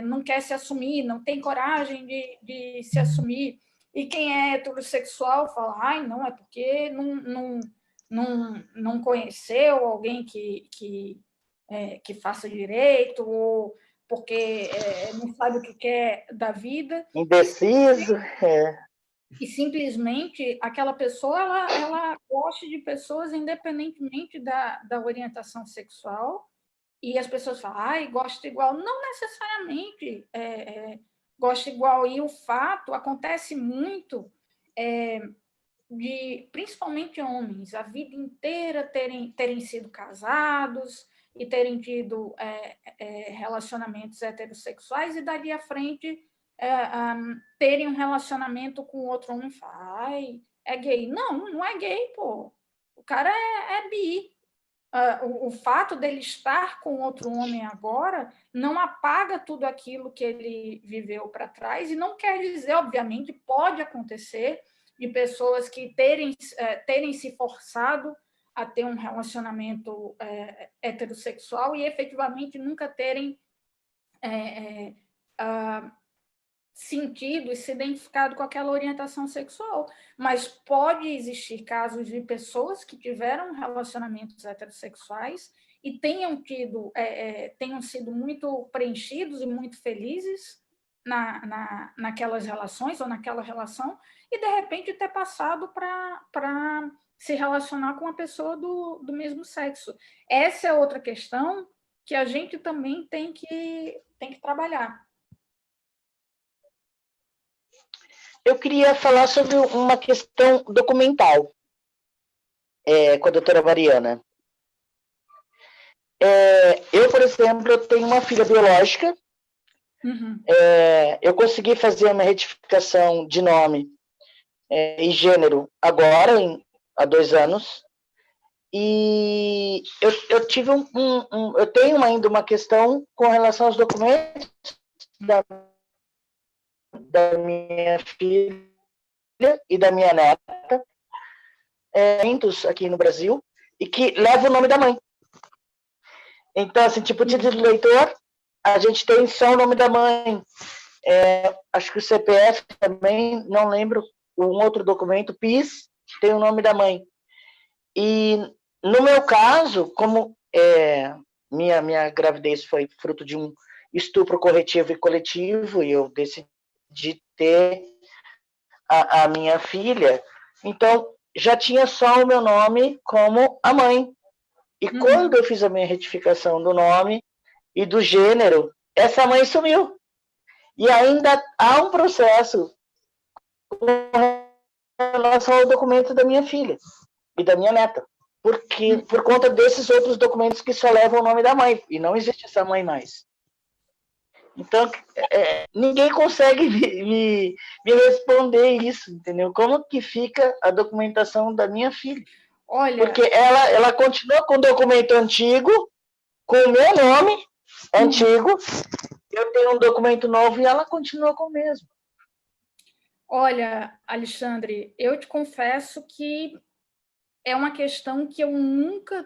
não quer se assumir, não tem coragem de se assumir. E quem é heterossexual fala, não, é porque não conheceu alguém que faça direito, ou porque não sabe o que quer da vida. Indeciso, E simplesmente aquela pessoa ela gosta de pessoas independentemente da orientação sexual, e as pessoas falam, gosta igual. Não necessariamente gosta igual, e o fato acontece muito de, principalmente homens, a vida inteira terem sido casados e terem tido relacionamentos heterossexuais, e dali à frente terem um relacionamento com outro homem e falar, é gay. Não é gay, pô. O cara é bi. O fato dele estar com outro homem agora não apaga tudo aquilo que ele viveu para trás, e não quer dizer, obviamente, pode acontecer de pessoas que terem se forçado a ter um relacionamento heterossexual e efetivamente nunca terem sentido e se identificado com aquela orientação sexual. Mas pode existir casos de pessoas que tiveram relacionamentos heterossexuais e tenham sido muito preenchidos e muito felizes naquelas relações ou naquela relação, e de repente ter passado para se relacionar com uma pessoa do mesmo sexo. Essa é outra questão que a gente também tem que trabalhar. Eu queria falar sobre uma questão documental com a doutora Mariana. Eu, por exemplo, tenho uma filha biológica. Uhum. Eu consegui fazer uma retificação de nome e gênero agora, há 2 anos. E eu tive eu tenho ainda uma questão com relação aos documentos da minha filha e da minha neta, aqui no Brasil, e que leva o nome da mãe. Então, assim, tipo, título de eleitor, a gente tem só o nome da mãe. Acho que o CPF também, não lembro, um outro documento, PIS, tem o nome da mãe. E, no meu caso, como minha gravidez foi fruto de um estupro corretivo e coletivo, e eu decidi ter a minha filha, então já tinha só o meu nome como a mãe. E quando eu fiz a minha retificação do nome e do gênero, essa mãe sumiu. E ainda há um processo com relação ao documento da minha filha e da minha neta. Porque, por conta desses outros documentos que só levam o nome da mãe. E não existe essa mãe mais. Então, ninguém consegue me responder isso, entendeu? Como que fica a documentação da minha filha? Olha, porque ela continua com o documento antigo, com o meu nome antigo, eu tenho um documento novo e ela continua com o mesmo. Olha, Alexandre, eu te confesso que é uma questão que eu nunca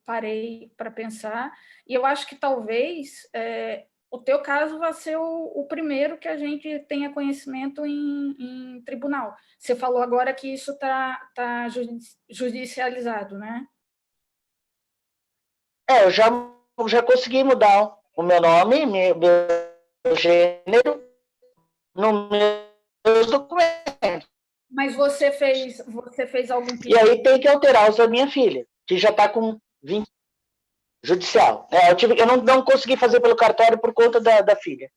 parei para pensar, e eu acho que talvez o teu caso vai ser o primeiro que a gente tenha conhecimento em tribunal. Você falou agora que isso tá judicializado, né? Eu já consegui mudar o meu nome, meu gênero, nos meus documentos. Mas você fez algum pedido? E aí tem que alterar os da minha filha, que já está com 20 judicial. Eu não consegui fazer pelo cartório por conta da filha.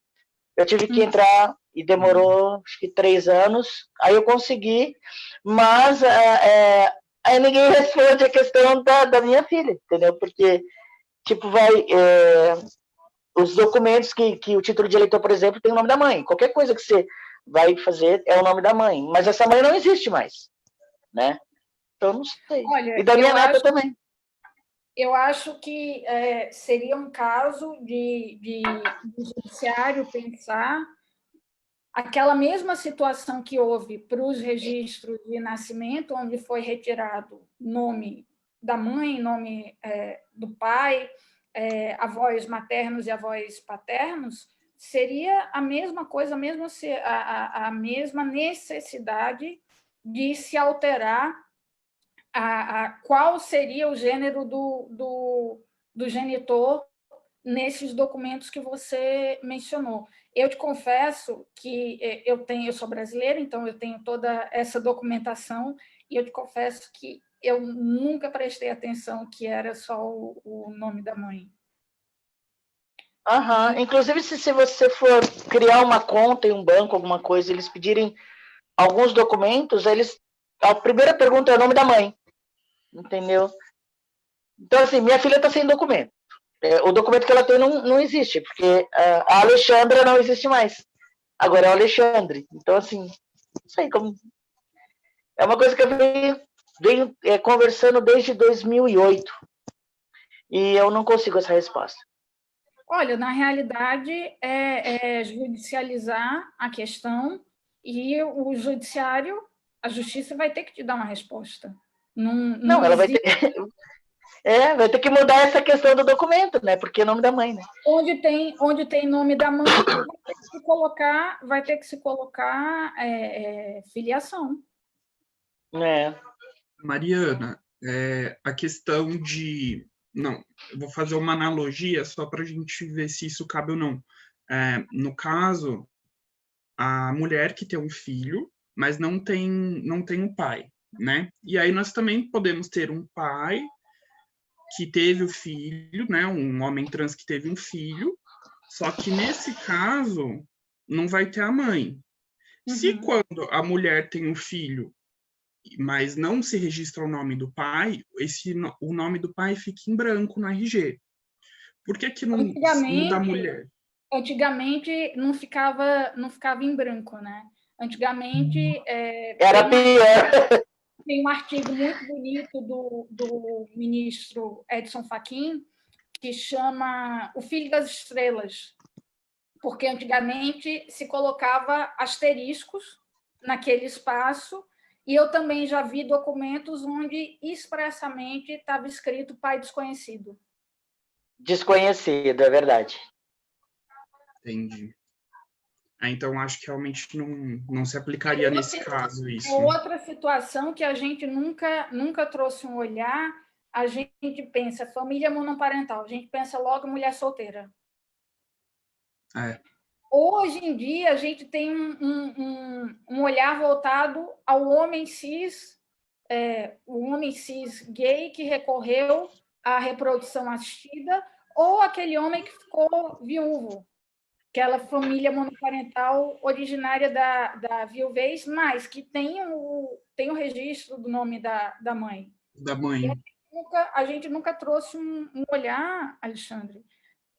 Eu tive que entrar e demorou acho que 3 anos. Aí eu consegui, mas aí ninguém responde a questão da minha filha, entendeu? Porque tipo os documentos que o título de eleitor, por exemplo, tem o nome da mãe. Qualquer coisa que você vai fazer é o nome da mãe. Mas essa mãe não existe mais, né? Então, não sei. Olha, e da minha neta também. Eu acho que seria um caso de judiciário pensar aquela mesma situação que houve para os registros de nascimento, onde foi retirado nome da mãe, nome do pai, avós maternos e avós paternos, seria a mesma coisa, a mesma necessidade de se alterar qual seria o gênero do genitor nesses documentos que você mencionou. Eu te confesso que eu sou brasileira, então eu tenho toda essa documentação, e eu te confesso que eu nunca prestei atenção que era só o nome da mãe. Inclusive, se você for criar uma conta em um banco, alguma coisa, eles pedirem alguns documentos, a primeira pergunta é o nome da mãe, entendeu? Então, assim, minha filha está sem documento. O documento que ela tem não existe, porque a Alexandra não existe mais. Agora é o Alexandre. Então, assim, não sei como... É uma coisa que eu venho conversando desde 2008. E eu não consigo essa resposta. Olha, na realidade, é judicializar a questão e o judiciário, a justiça vai ter que te dar uma resposta. Não ela vai ter... vai ter que mudar essa questão do documento, né? Porque é nome da mãe, né? Onde tem nome da mãe, vai ter que se colocar filiação. Mariana, a questão de... Não, eu vou fazer uma analogia só para a gente ver se isso cabe ou não. No caso, a mulher que tem um filho, mas não tem um pai, né? E aí nós também podemos ter um pai que teve o filho, né? Um homem trans que teve um filho, só que nesse caso não vai ter a mãe. Se quando a mulher tem um filho, mas não se registra o nome do pai, o nome do pai fica em branco no RG. Por que não da mulher? Antigamente não ficava em branco, né? Antigamente era pior. Tem um artigo muito bonito do ministro Edson Fachin que chama O Filho das Estrelas, porque antigamente se colocava asteriscos naquele espaço, e eu também já vi documentos onde expressamente estava escrito pai desconhecido. Desconhecido, é verdade. Entendi. Então, acho que realmente não se aplicaria nesse caso isso. Outra situação que a gente nunca trouxe um olhar, a gente pensa família monoparental, a gente pensa logo mulher solteira. hoje em dia, a gente tem um olhar voltado ao homem cis, o homem cis gay que recorreu à reprodução assistida, ou aquele homem que ficou viúvo, aquela família monoparental originária da viuvez, mas que tem o registro do nome da mãe. Da mãe. A gente nunca trouxe um olhar, Alexandre,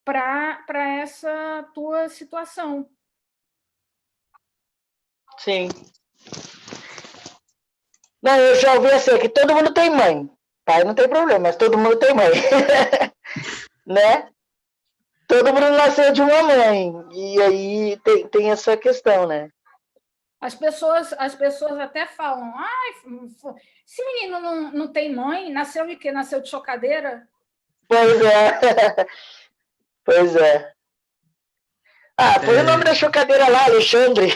para essa tua situação. Sim. Não, eu já ouvi assim, que todo mundo tem mãe. Pai não tem problema, mas todo mundo tem mãe. Né? Todo mundo nasceu de uma mãe. E aí tem essa questão, né? As pessoas até falam, esse menino não tem mãe, nasceu de quê? Nasceu de chocadeira? Pois é. Pois é. Põe o nome da chocadeira lá, Alexandre.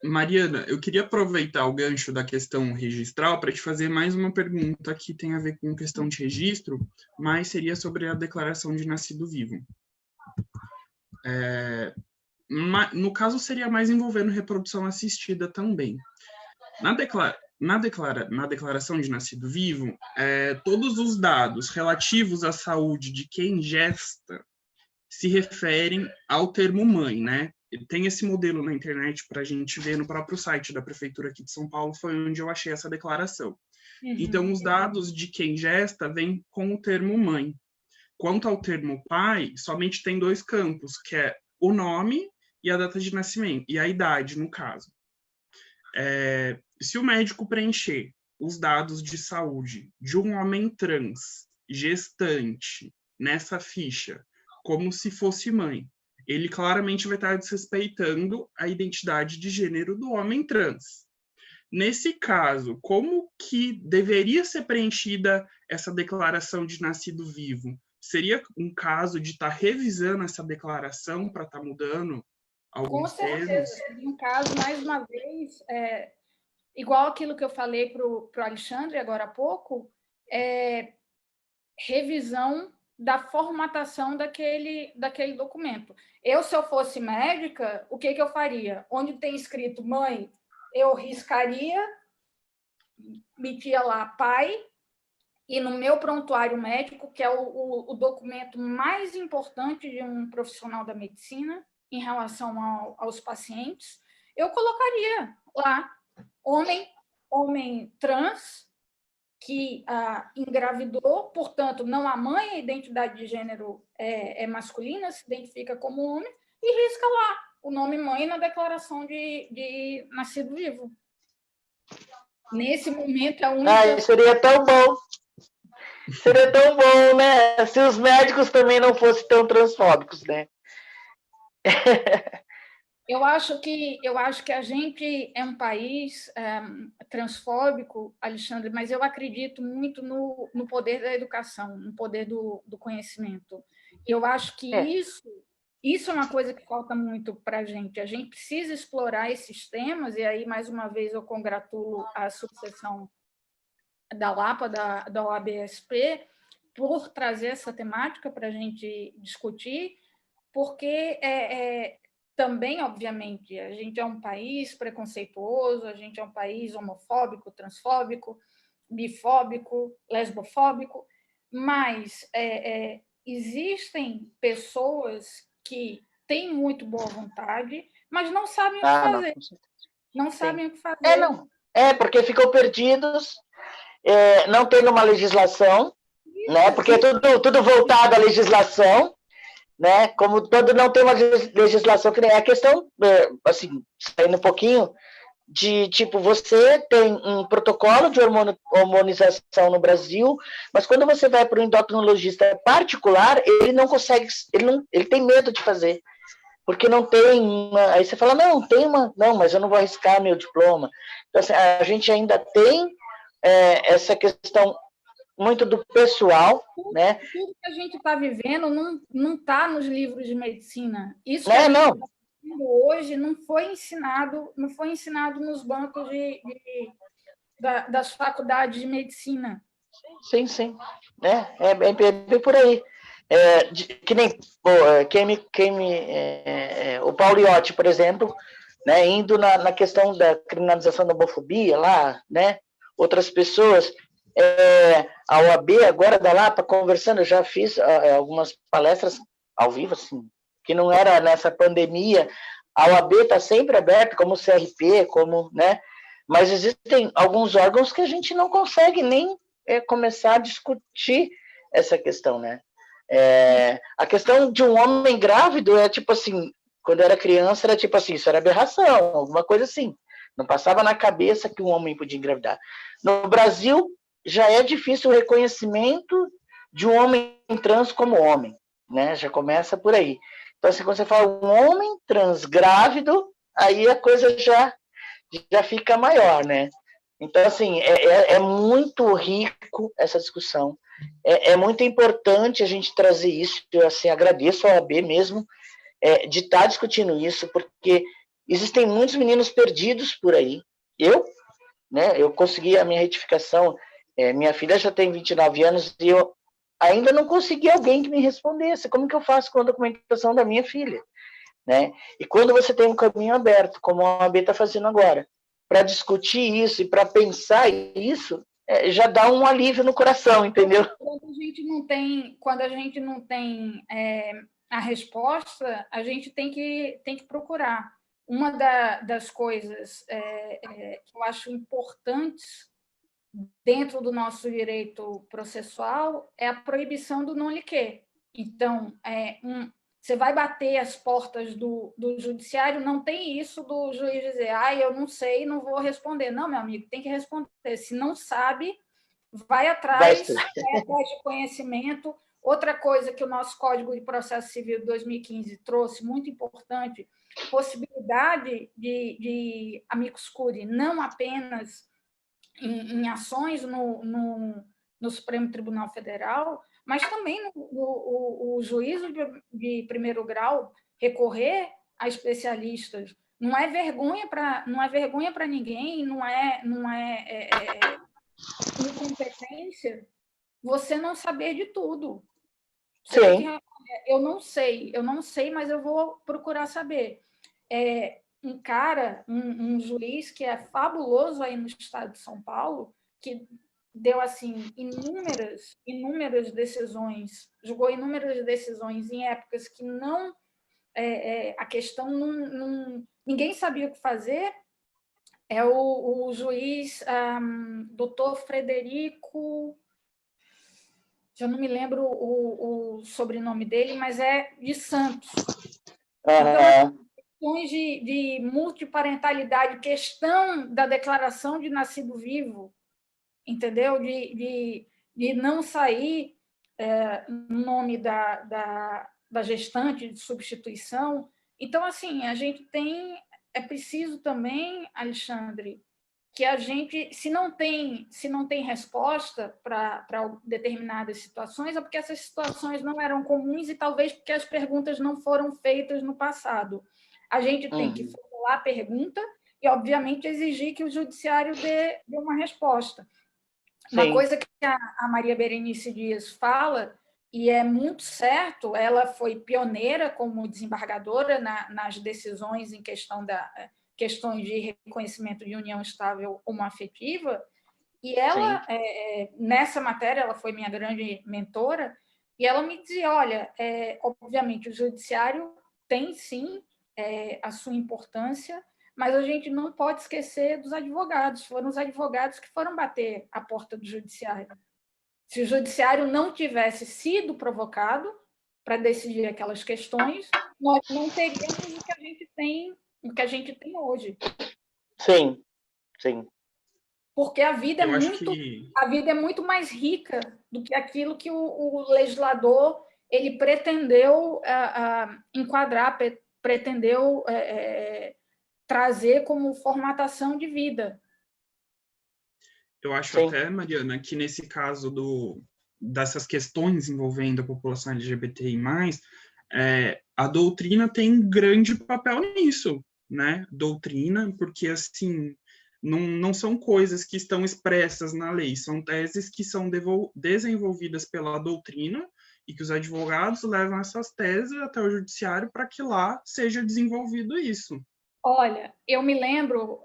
Mariana, eu queria aproveitar o gancho da questão registral para te fazer mais uma pergunta que tem a ver com questão de registro, mas seria sobre a declaração de nascido vivo. No caso, seria mais envolvendo reprodução assistida também. Na declaração de nascido vivo, todos os dados relativos à saúde de quem gesta se referem ao termo mãe, né? Tem esse modelo na internet para a gente ver no próprio site da Prefeitura aqui de São Paulo, foi onde eu achei essa declaração. Então, os dados de quem gesta vêm com o termo mãe. Quanto ao termo pai, somente tem 2 campos, que é o nome e a data de nascimento, e a idade, no caso. Se o médico preencher os dados de saúde de um homem trans, gestante, nessa ficha, como se fosse mãe, ele claramente vai estar desrespeitando a identidade de gênero do homem trans. Nesse caso, como que deveria ser preenchida essa declaração de nascido vivo? Seria um caso de estar revisando essa declaração para estar mudando alguns termos? Com certeza, seria um caso, mais uma vez, igual aquilo que eu falei para o Alexandre agora há pouco, revisão da formatação daquele documento. Se eu fosse médica, o que eu faria? Onde tem escrito mãe, eu riscaria, metia lá pai, e no meu prontuário médico, que é o documento mais importante de um profissional da medicina em relação aos pacientes, eu colocaria lá homem trans, que engravidou, portanto, não a mãe, a identidade de gênero é masculina, se identifica como homem, e risca lá o nome mãe na declaração de nascido vivo. Nesse momento, a única... Seria tão bom. Seria tão bom, né? Se os médicos também não fossem tão transfóbicos, né? Eu acho que a gente é um país transfóbico, Alexandre, mas eu acredito muito no poder da educação, no poder do conhecimento. Eu acho que isso é uma coisa que falta muito para a gente. A gente precisa explorar esses temas, e aí, mais uma vez, eu congratulo a sucessão da Lapa, da OAB-SP, por trazer essa temática para a gente discutir, porque também, obviamente, a gente é um país preconceituoso, a gente é um país homofóbico, transfóbico, bifóbico, lesbofóbico, mas existem pessoas que têm muito boa vontade, mas não sabem o que fazer. Não sabem o que fazer. Não. Porque ficam perdidos, não tem uma legislação, né? Porque é tudo voltado à legislação, né? Como todo não tem uma legislação que nem a questão, assim, saindo um pouquinho de tipo, você tem um protocolo de hormonização no Brasil, mas quando você vai para um endocrinologista particular, ele não consegue, ele tem medo de fazer, porque não tem uma, aí você fala, não, mas eu não vou arriscar meu diploma. Então, assim, a gente ainda tem essa questão muito do pessoal, né? Tudo que a gente está vivendo não está nos livros de medicina. Isso que a gente está vivendo hoje não foi ensinado nos bancos das faculdades de medicina. Sim. É bem por aí. Que nem o Pauliotti, por exemplo, né, indo na questão da criminalização da homofobia lá, né, outras pessoas, a OAB agora da Lapa conversando, eu já fiz algumas palestras ao vivo, assim, que não era nessa pandemia, a OAB está sempre aberta, como o CRP, como, né, mas existem alguns órgãos que a gente não consegue nem começar a discutir essa questão, né? A questão de um homem grávido é tipo assim, quando eu era criança era tipo assim, isso era aberração, alguma coisa assim. Não passava na cabeça que um homem podia engravidar. No Brasil, já é difícil o reconhecimento de um homem trans como homem, né? Já começa por aí. Então, assim, quando você fala um homem trans grávido, aí a coisa já fica maior, né? Então, assim, é muito rico essa discussão. É muito importante a gente trazer isso. Eu, assim, agradeço a OAB mesmo de estar discutindo isso, porque existem muitos meninos perdidos por aí. Eu consegui a minha retificação. Minha filha já tem 29 anos e eu ainda não consegui alguém que me respondesse. Como que eu faço com a documentação da minha filha? Né? E quando você tem um caminho aberto, como a OAB está fazendo agora, para discutir isso e para pensar isso, já dá um alívio no coração, entendeu? Quando a gente não tem a resposta, a gente tem que procurar. Uma das coisas que eu acho importantes dentro do nosso direito processual é a proibição do non liquer. Então, você vai bater as portas do judiciário, não tem isso do juiz dizer, eu não sei, não vou responder. Não, meu amigo, tem que responder. Se não sabe, vai atrás de conhecimento. Outra coisa que o nosso Código de Processo Civil de 2015 trouxe, muito importante, possibilidade de amicus curiae, não apenas em ações no Supremo Tribunal Federal, mas também o juízo de primeiro grau recorrer a especialistas. Não é vergonha para ninguém, não é incompetência você não saber de tudo. Eu não sei, mas eu vou procurar saber. Um juiz que é fabuloso aí no estado de São Paulo, que deu assim inúmeras decisões, julgou inúmeras decisões em épocas que não a questão ninguém sabia o que fazer, é o juiz doutor Frederico, já não me lembro o sobrenome dele, mas é de Santos. Então, questões de multiparentalidade, questão da declaração de nascido vivo, entendeu? De não sair no nome da gestante de substituição. Então, assim, é preciso também, Alexandre, que a gente, se não tem resposta para determinadas situações, é porque essas situações não eram comuns e talvez porque as perguntas não foram feitas no passado. A gente tem que formular a pergunta e, obviamente, exigir que o judiciário dê uma resposta. Sim. Uma coisa que a Maria Berenice Dias fala, e é muito certo, ela foi pioneira como desembargadora nas decisões em questões de reconhecimento de união estável homoafetiva, e ela, nessa matéria, ela foi minha grande mentora, e ela me dizia, olha, obviamente, o judiciário tem, sim, a sua importância, mas a gente não pode esquecer dos advogados. Foram os advogados que foram bater a porta do judiciário. Se o judiciário não tivesse sido provocado para decidir aquelas questões, nós não teríamos o que a gente tem hoje. Sim. Porque a vida é muito mais rica do que aquilo que o legislador ele pretendeu enquadrar, pretendeu trazer como formatação de vida. Eu acho até, Mariana, que nesse caso dessas questões envolvendo a população LGBTI+, a doutrina tem grande papel nisso, né? Doutrina, porque, assim, não são coisas que estão expressas na lei, são teses que são desenvolvidas pela doutrina e que os advogados levam essas teses até o judiciário para que lá seja desenvolvido isso. Olha, eu me lembro,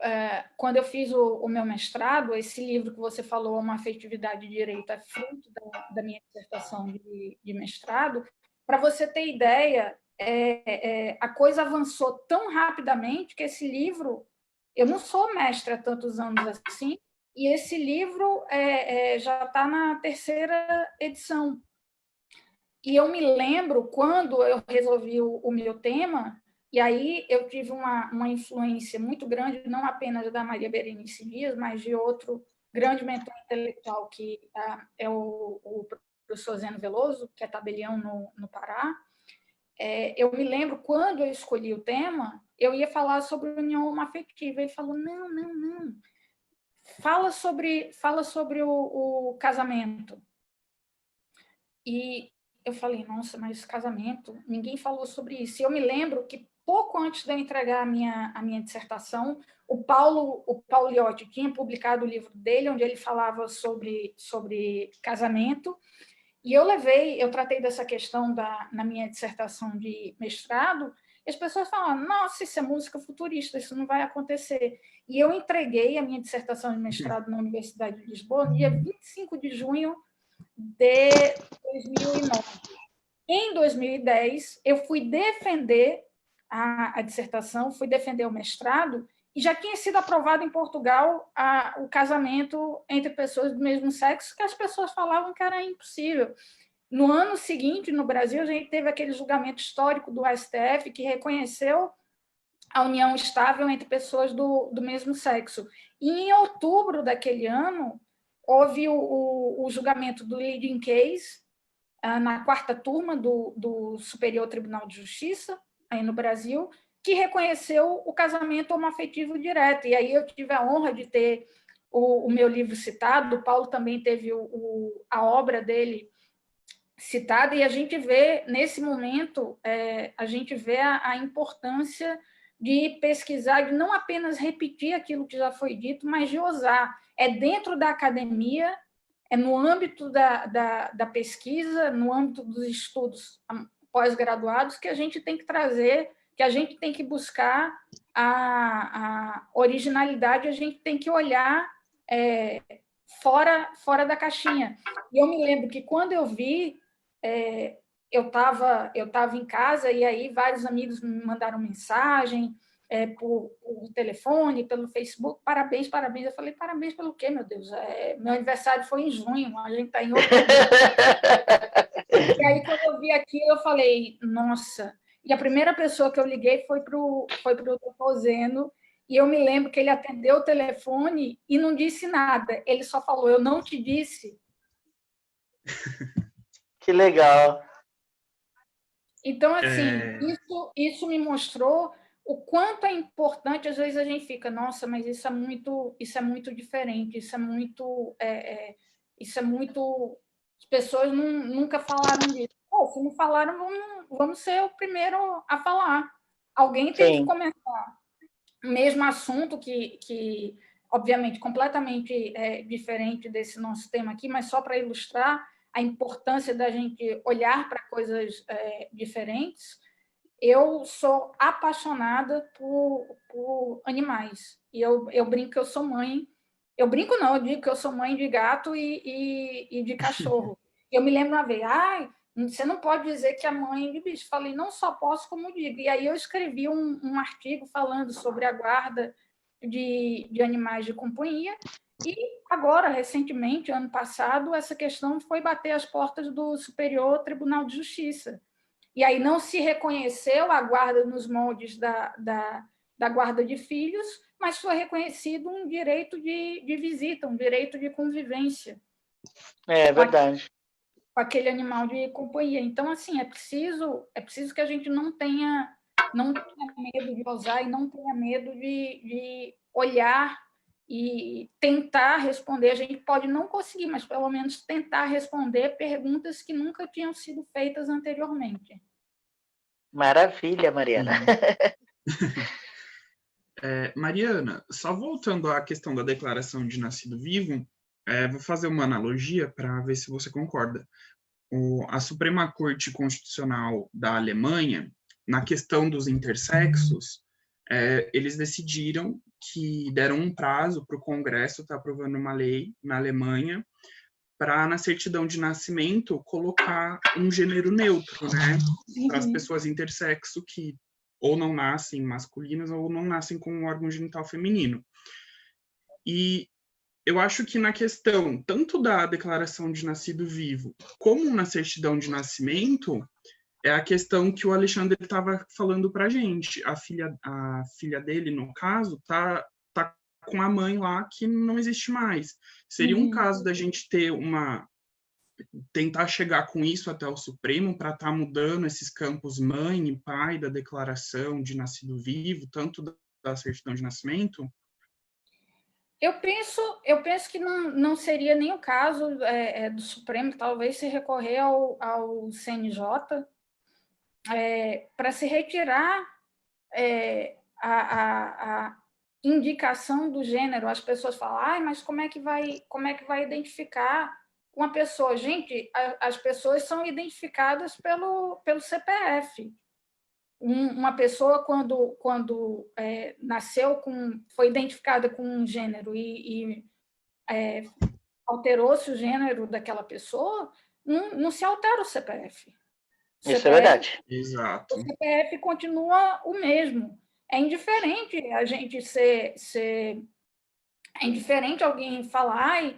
quando eu fiz o meu mestrado, esse livro que você falou, Uma Afetividade de Direito, é fruto da minha dissertação de mestrado. Para você ter ideia, a coisa avançou tão rapidamente que esse livro, eu não sou mestre há tantos anos assim, e esse livro já está na 3ª edição. E eu me lembro, quando eu resolvi o meu tema, e aí eu tive uma influência muito grande, não apenas da Maria Berenice Dias, mas de outro grande mentor intelectual, que é o professor Zeno Veloso, que é tabelião no Pará. Eu me lembro, quando eu escolhi o tema, eu ia falar sobre união homoafetiva. Ele falou, não. Fala sobre o casamento. E eu falei, nossa, mas casamento, ninguém falou sobre isso. E eu me lembro que pouco antes de eu entregar a minha dissertação, o Paulo Liotti tinha publicado o livro dele, onde ele falava sobre casamento, e eu tratei dessa questão na minha dissertação de mestrado, e as pessoas falavam, nossa, isso é música futurista, isso não vai acontecer. E eu entreguei a minha dissertação de mestrado na Universidade de Lisboa no dia 25 de junho de 2009. Em 2010, eu fui defender a dissertação, fui defender o mestrado, e já tinha sido aprovado em Portugal o casamento entre pessoas do mesmo sexo, que as pessoas falavam que era impossível. No ano seguinte, no Brasil, a gente teve aquele julgamento histórico do STF que reconheceu a união estável entre pessoas do mesmo sexo. E em outubro daquele ano, houve o julgamento do leading case, na 4ª turma do Superior Tribunal de Justiça, aí no Brasil, que reconheceu o casamento homoafetivo direto. E aí eu tive a honra de ter o meu livro citado, o Paulo também teve a obra dele citada, e a gente vê, nesse momento, a gente vê a importância de pesquisar, de não apenas repetir aquilo que já foi dito, mas de ousar. É dentro da academia, é no âmbito da pesquisa, no âmbito dos estudos pós-graduados, que a gente tem que trazer, que a gente tem que buscar a originalidade, a gente tem que olhar fora da caixinha. E eu me lembro que, quando eu vi, eu estava em casa, e aí vários amigos me mandaram mensagem, por telefone, pelo Facebook, parabéns. Eu falei, parabéns pelo quê, meu Deus? Meu aniversário foi em junho, a gente está em outubro. E aí, quando eu vi aquilo, eu falei, nossa. E a primeira pessoa que eu liguei foi para o doutor Zeno, e eu me lembro que ele atendeu o telefone e não disse nada. Ele só falou, eu não te disse. Que legal. Então, assim, isso me mostrou o quanto é importante. Às vezes a gente fica, nossa, mas isso é muito diferente, isso é muito... As pessoas nunca falaram disso. Se não falaram, vamos ser o primeiro a falar. Alguém tem que começar. O mesmo assunto que obviamente, completamente diferente desse nosso tema aqui, mas só para ilustrar a importância da gente olhar para coisas diferentes. Eu sou apaixonada por animais. E eu brinco que eu sou mãe. Eu brinco não, eu digo que eu sou mãe de gato e de cachorro. Eu me lembro uma vez, você não pode dizer que é mãe de bicho. Falei, não só posso, como digo. E aí eu escrevi um artigo falando sobre a guarda de animais de companhia. E agora, recentemente, ano passado, essa questão foi bater as portas do Superior Tribunal de Justiça. E aí não se reconheceu a guarda nos moldes da guarda de filhos, mas foi reconhecido um direito de visita, um direito de convivência. É verdade. Com aquele animal de companhia. Então, assim, é preciso que a gente não tenha medo de ousar e não tenha medo de olhar e tentar responder. A gente pode não conseguir, mas pelo menos tentar responder perguntas que nunca tinham sido feitas anteriormente. Maravilha, Mariana. Mariana, só voltando à questão da declaração de nascido vivo, vou fazer uma analogia para ver se você concorda. A Suprema Corte Constitucional da Alemanha, na questão dos intersexos, eles decidiram que deram um prazo para o Congresso estar aprovando uma lei na Alemanha para, na certidão de nascimento, colocar um gênero neutro, né? Para as pessoas intersexo que ou não nascem masculinas ou não nascem com um órgão genital feminino. E eu acho que na questão tanto da declaração de nascido vivo como na certidão de nascimento, é a questão que o Alexandre estava falando para a gente. A filha dele, no caso, tá com a mãe lá que não existe mais. Seria um caso da gente tentar chegar com isso até o Supremo para estar mudando esses campos mãe e pai da declaração de nascido vivo, tanto da certidão de nascimento? Eu penso que não seria nem o caso do Supremo, talvez se recorrer ao CNJ para se retirar a indicação do gênero. As pessoas falam, mas como é que vai identificar uma pessoa? Gente, as pessoas são identificadas pelo CPF. Uma pessoa, quando nasceu, foi identificada com um gênero e alterou-se o gênero daquela pessoa, não se altera o CPF. Isso é verdade. Exato. O CPF continua o mesmo. É indiferente a gente ser é indiferente alguém falar,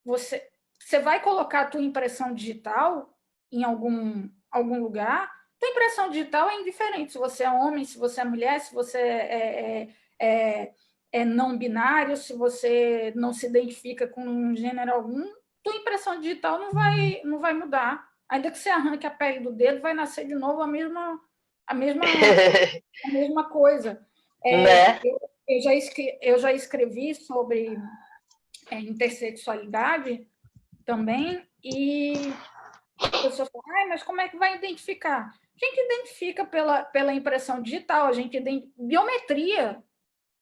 você vai colocar a tua impressão digital em algum lugar. Tua impressão digital é indiferente se você é homem, se você é mulher, se você é não binário, se você não se identifica com gênero algum, tua impressão digital não vai mudar. Ainda que você arranque a pele do dedo, vai nascer de novo a mesma coisa. Né? Eu já escrevi sobre intersexualidade também, e a pessoa fala, mas como é que vai identificar? A gente identifica pela impressão digital, biometria.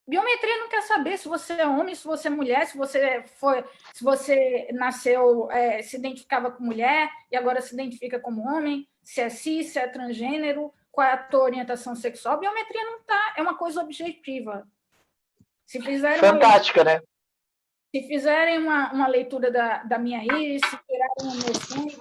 Biometria não quer saber se você é homem, se você é mulher, se você nasceu, se identificava com mulher e agora se identifica como homem, se é cis, se é transgênero, qual é a tua orientação sexual. Biometria não tá, é uma coisa objetiva. Se fizerem fantástica, né? Se fizerem uma leitura da minha íris, se tirarem o meu sangue,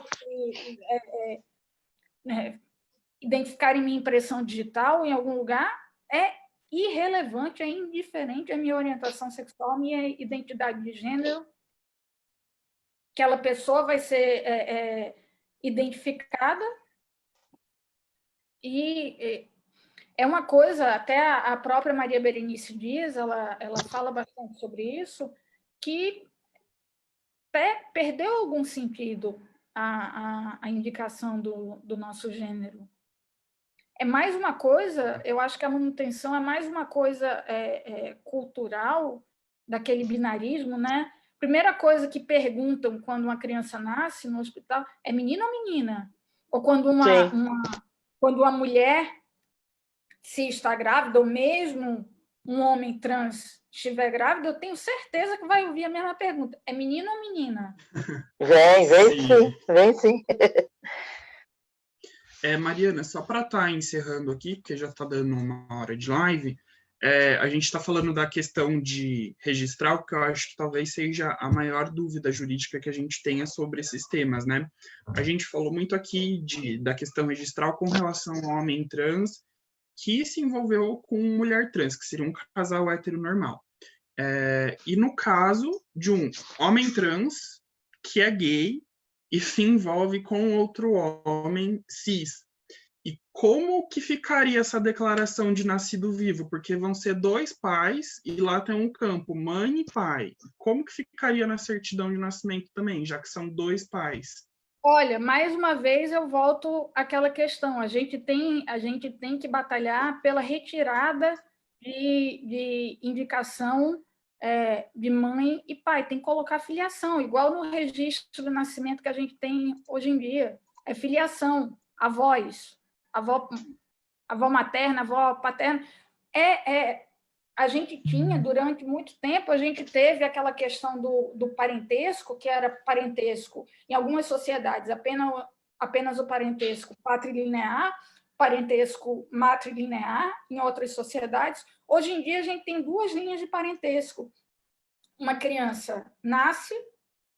identificarem minha impressão digital em algum lugar, é irrelevante, é indiferente a minha orientação sexual, a minha identidade de gênero. Aquela pessoa vai ser identificada e é uma coisa, até a própria Maria Berenice Dias, ela fala bastante sobre isso, que perdeu algum sentido a indicação do nosso gênero. É mais uma coisa, eu acho que a manutenção é mais uma coisa cultural daquele binarismo, né? Primeira coisa que perguntam quando uma criança nasce no hospital é menino ou menina? Ou quando uma mulher se está grávida, ou mesmo um homem trans estiver grávido, eu tenho certeza que vai ouvir a mesma pergunta. É menino ou menina? Vem sim. Mariana, só para estar encerrando aqui, porque já está dando 1 hora de live, a gente está falando da questão de registrar, porque eu acho que talvez seja a maior dúvida jurídica que a gente tenha sobre esses temas, né? A gente falou muito aqui da questão registral com relação ao homem trans que se envolveu com mulher trans, que seria um casal heteronormal. E no caso de um homem trans que é gay e se envolve com outro homem cis. E como que ficaria essa declaração de nascido vivo? Porque vão ser 2 pais e lá tem um campo, mãe e pai. Como que ficaria na certidão de nascimento também, já que são 2 pais? Olha, mais uma vez eu volto àquela questão. A gente tem que batalhar pela retirada de indicação de mãe e pai. Tem que colocar filiação, igual no registro do nascimento que a gente tem hoje em dia. É filiação, avós, avó materna, avó paterna. a gente tinha, durante muito tempo, a gente teve aquela questão do parentesco, que era parentesco, em algumas sociedades, apenas o parentesco patrilinear, parentesco matrilinear, em outras sociedades. Hoje em dia, a gente tem 2 linhas de parentesco. Uma criança nasce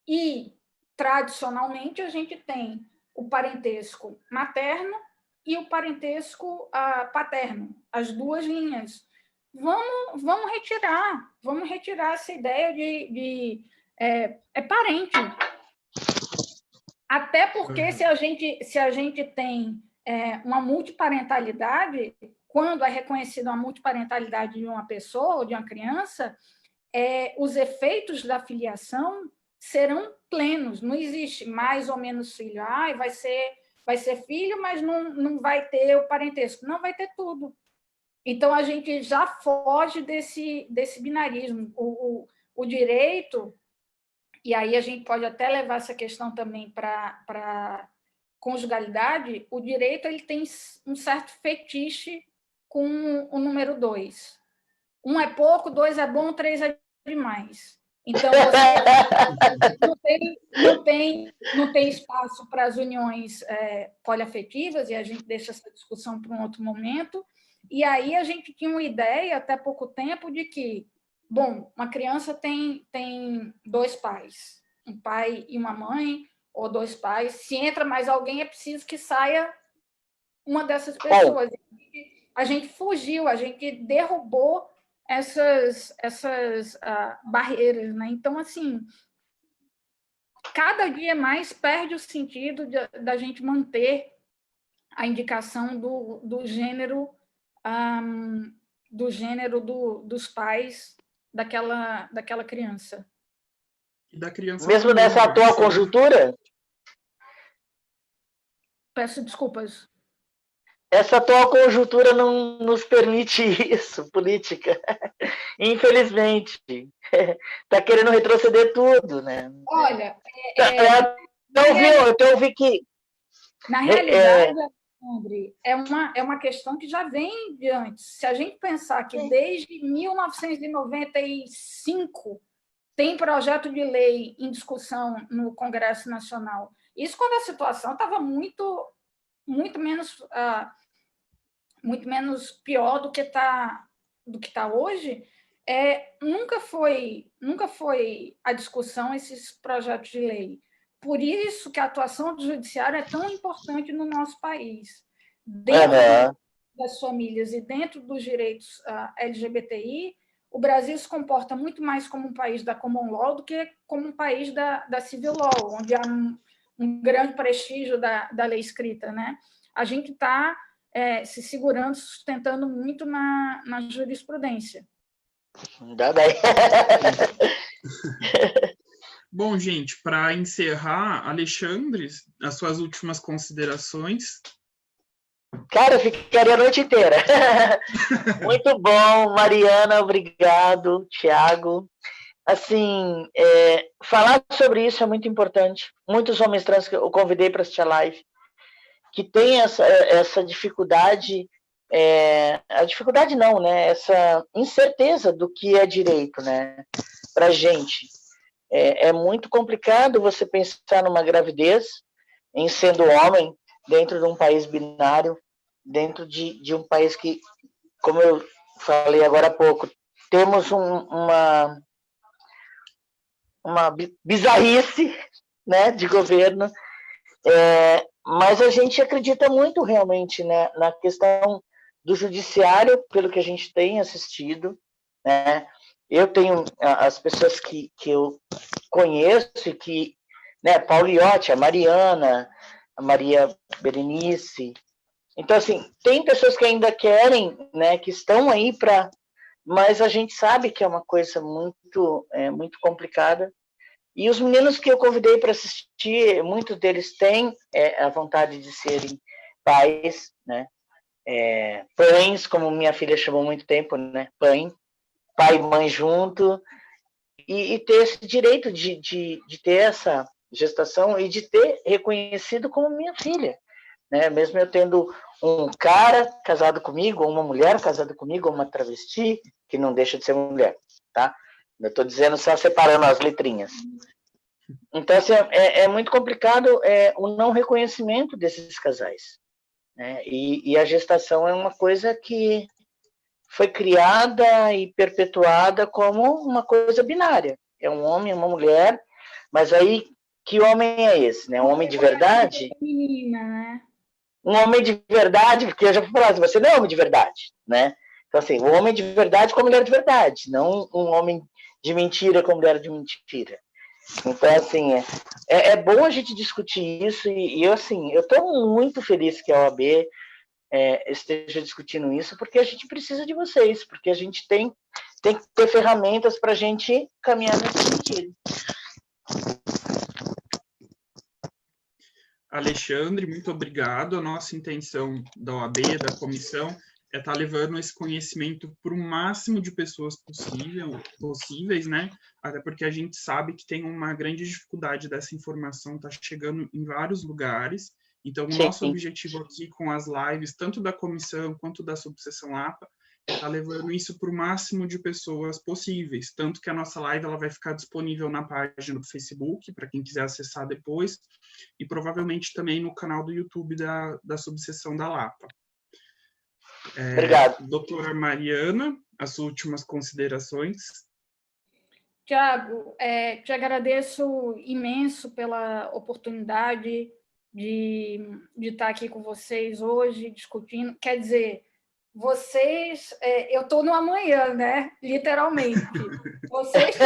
e, tradicionalmente, a gente tem o parentesco materno e o parentesco paterno, as 2 linhas. Vamos retirar essa ideia de parente. Até porque se a gente tem uma multiparentalidade, quando é reconhecida uma multiparentalidade de uma pessoa ou de uma criança, os efeitos da filiação serão plenos. Não existe mais ou menos filho. Vai ser filho, mas não vai ter o parentesco. Não, vai ter tudo. Então, a gente já foge desse binarismo. O direito, e aí a gente pode até levar essa questão também para conjugalidade, o direito ele tem um certo fetiche com o número 2. 1 é pouco, 2 é bom, 3 é demais. Então, não tem espaço para as uniões poliafetivas, e a gente deixa essa discussão para um outro momento. E aí a gente tinha uma ideia, até pouco tempo, de que, bom, uma criança tem 2 pais, um pai e uma mãe, ou 2 pais. Se entra mais alguém, é preciso que saia uma dessas pessoas. A gente fugiu, a gente derrubou essas barreiras, né? Então, assim, cada dia mais perde o sentido da gente manter a indicação do gênero dos pais daquela criança. E da criança mesmo também, nessa atual conjuntura? Peço desculpas. Essa atual conjuntura não nos permite isso, política. Infelizmente. Está querendo retroceder tudo, né? Olha, eu ouvi que... Na realidade, André, é uma questão que já vem de antes. Se a gente pensar que desde 1995 tem projeto de lei em discussão no Congresso Nacional, isso quando a situação estava muito menos pior do que está hoje, nunca foi a discussão esses projetos de lei. Por isso que a atuação do judiciário é tão importante no nosso país. Dentro das famílias e dentro dos direitos LGBTI, o Brasil se comporta muito mais como um país da common law do que como um país da civil law, onde há um grande prestígio da lei escrita, né? A gente está se segurando, sustentando muito na jurisprudência. Bom, gente, para encerrar, Alexandre, as suas últimas considerações. Cara, eu ficaria a noite inteira. Muito bom, Mariana, obrigado, Tiago. Assim, falar sobre isso é muito importante. Muitos homens trans que eu convidei para assistir a live, que tem essa dificuldade, a dificuldade não, né? Essa incerteza do que é direito, né? Para a gente. É muito complicado você pensar numa gravidez, em sendo homem, dentro de um país binário, dentro de um país que, como eu falei agora há pouco, temos uma bizarrice, né, de governo, mas a gente acredita muito realmente, né, na questão do judiciário, pelo que a gente tem assistido, né? Eu tenho as pessoas que eu conheço e que, né, Pauliotti, a Mariana, a Maria Berenice. Então, assim, tem pessoas que ainda querem, né, que estão aí para... Mas a gente sabe que é uma coisa muito complicada. E os meninos que eu convidei para assistir, muitos deles têm a vontade de serem pais, né? Pães, como minha filha chamou há muito tempo, né? Pai e mãe junto. E ter esse direito de ter essa gestação e de ter reconhecido como minha filha, né? Mesmo eu tendo um cara casado comigo, ou uma mulher casada comigo, ou uma travesti, que não deixa de ser mulher, tá? Eu estou dizendo só separando as letrinhas. Então, assim, é muito complicado o não reconhecimento desses casais, né? E a gestação é uma coisa que foi criada e perpetuada como uma coisa binária. É um homem e uma mulher, mas aí, que homem é esse, né? Um homem de verdade? Menina, né? Um homem de verdade, porque eu já fui falar assim, você não é homem de verdade, né? Então, assim, o homem de verdade com a mulher de verdade, não um homem de mentira com a mulher de mentira. Então, assim, é bom a gente discutir isso e eu, assim, eu estou muito feliz que a OAB esteja discutindo isso, porque a gente precisa de vocês, porque a gente tem que ter ferramentas para a gente caminhar nesse sentido. Alexandre, muito obrigado. A nossa intenção da OAB, da comissão, é estar levando esse conhecimento para o máximo de pessoas possíveis, né? Até porque a gente sabe que tem uma grande dificuldade dessa informação estar chegando em vários lugares. Então, o nosso objetivo aqui com as lives, tanto da comissão quanto da subseção LAPA, é estar levando isso para o máximo de pessoas possíveis. Tanto que a nossa live ela vai ficar disponível na página do Facebook, para quem quiser acessar depois, e provavelmente também no canal do YouTube da subseção da LAPA. Obrigado. Doutora Mariana, as últimas considerações. Tiago, te agradeço imenso pela oportunidade de estar aqui com vocês hoje, discutindo. Quer dizer, vocês... eu estou no amanhã, né? Literalmente. Vocês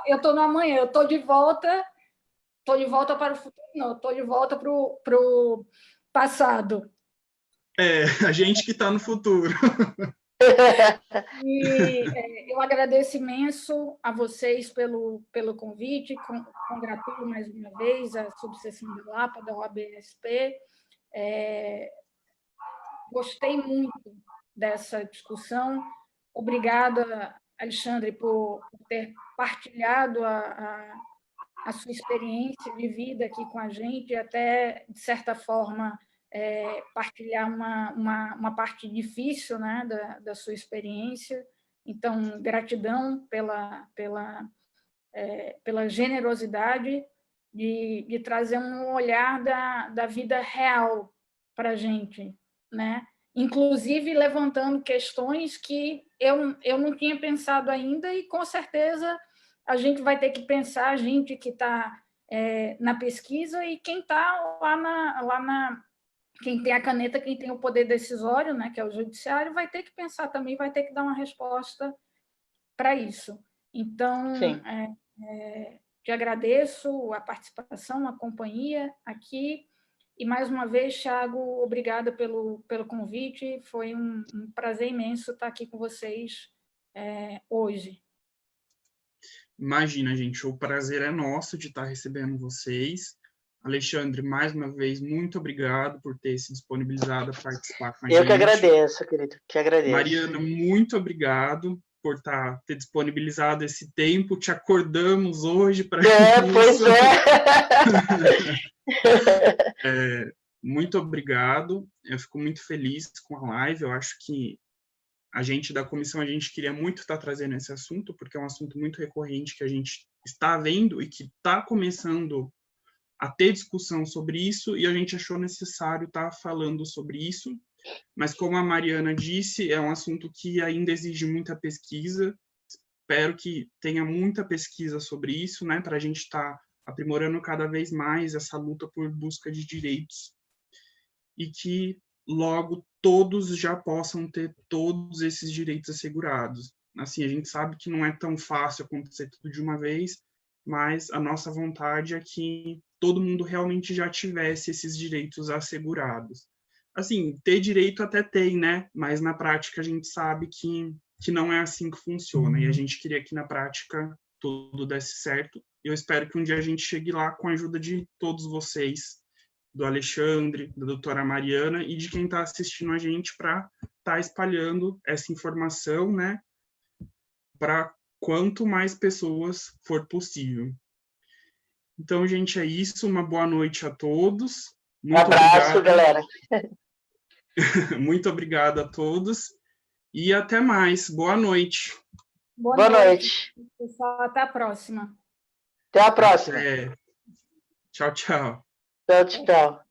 eu estou no amanhã, eu estou de volta para o futuro, não, estou de volta para o passado. A gente que está no futuro. E eu agradeço imenso a vocês pelo convite, congratulo mais uma vez a subseção da LAPA, da OAB-SP. Gostei muito dessa discussão. Obrigada, Alexandre, por ter partilhado a sua experiência de vida aqui com a gente e até, de certa forma, partilhar uma parte difícil, né, da sua experiência. Então, gratidão pela generosidade de trazer um olhar da vida real para a gente, né? Inclusive levantando questões que eu não tinha pensado ainda e, com certeza, a gente vai ter que pensar, a gente que está na pesquisa e quem está quem tem a caneta, quem tem o poder decisório, né, que é o judiciário, vai ter que pensar também, vai ter que dar uma resposta para isso. Então, te agradeço a participação, a companhia aqui, e mais uma vez, Thiago, obrigada pelo convite, foi um prazer imenso estar aqui com vocês hoje. Imagina, gente, o prazer é nosso de estar recebendo vocês. Alexandre, mais uma vez, muito obrigado por ter se disponibilizado a participar com a gente. Eu que agradeço, querido, que agradeço. Mariana, muito obrigado por ter disponibilizado esse tempo. Te acordamos hoje para isso. Pois muito obrigado. Eu fico muito feliz com a live. Eu acho que a gente da comissão, a gente queria muito estar trazendo esse assunto, porque é um assunto muito recorrente que a gente está vendo e que está começando a ter discussão sobre isso, e a gente achou necessário estar falando sobre isso. Mas, como a Mariana disse, é um assunto que ainda exige muita pesquisa. Espero que tenha muita pesquisa sobre isso, né, para a gente estar aprimorando cada vez mais essa luta por busca de direitos. E que logo todos já possam ter todos esses direitos assegurados. Assim, a gente sabe que não é tão fácil acontecer tudo de uma vez, mas a nossa vontade é que todo mundo realmente já tivesse esses direitos assegurados. Assim, ter direito até tem, né? Mas na prática a gente sabe que não é assim que funciona. E a gente queria que na prática tudo desse certo. Eu espero que um dia a gente chegue lá com a ajuda de todos vocês, do Alexandre, da doutora Mariana e de quem está assistindo a gente, para estar espalhando essa informação, né? Para quanto mais pessoas for possível. Então, gente, é isso. Uma boa noite a todos. Muito abraço, obrigado. galera. Muito obrigado a todos e até mais. Boa noite. Boa noite. Pessoal, até a próxima. Até a próxima. Tchau, tchau. Tchau, tchau.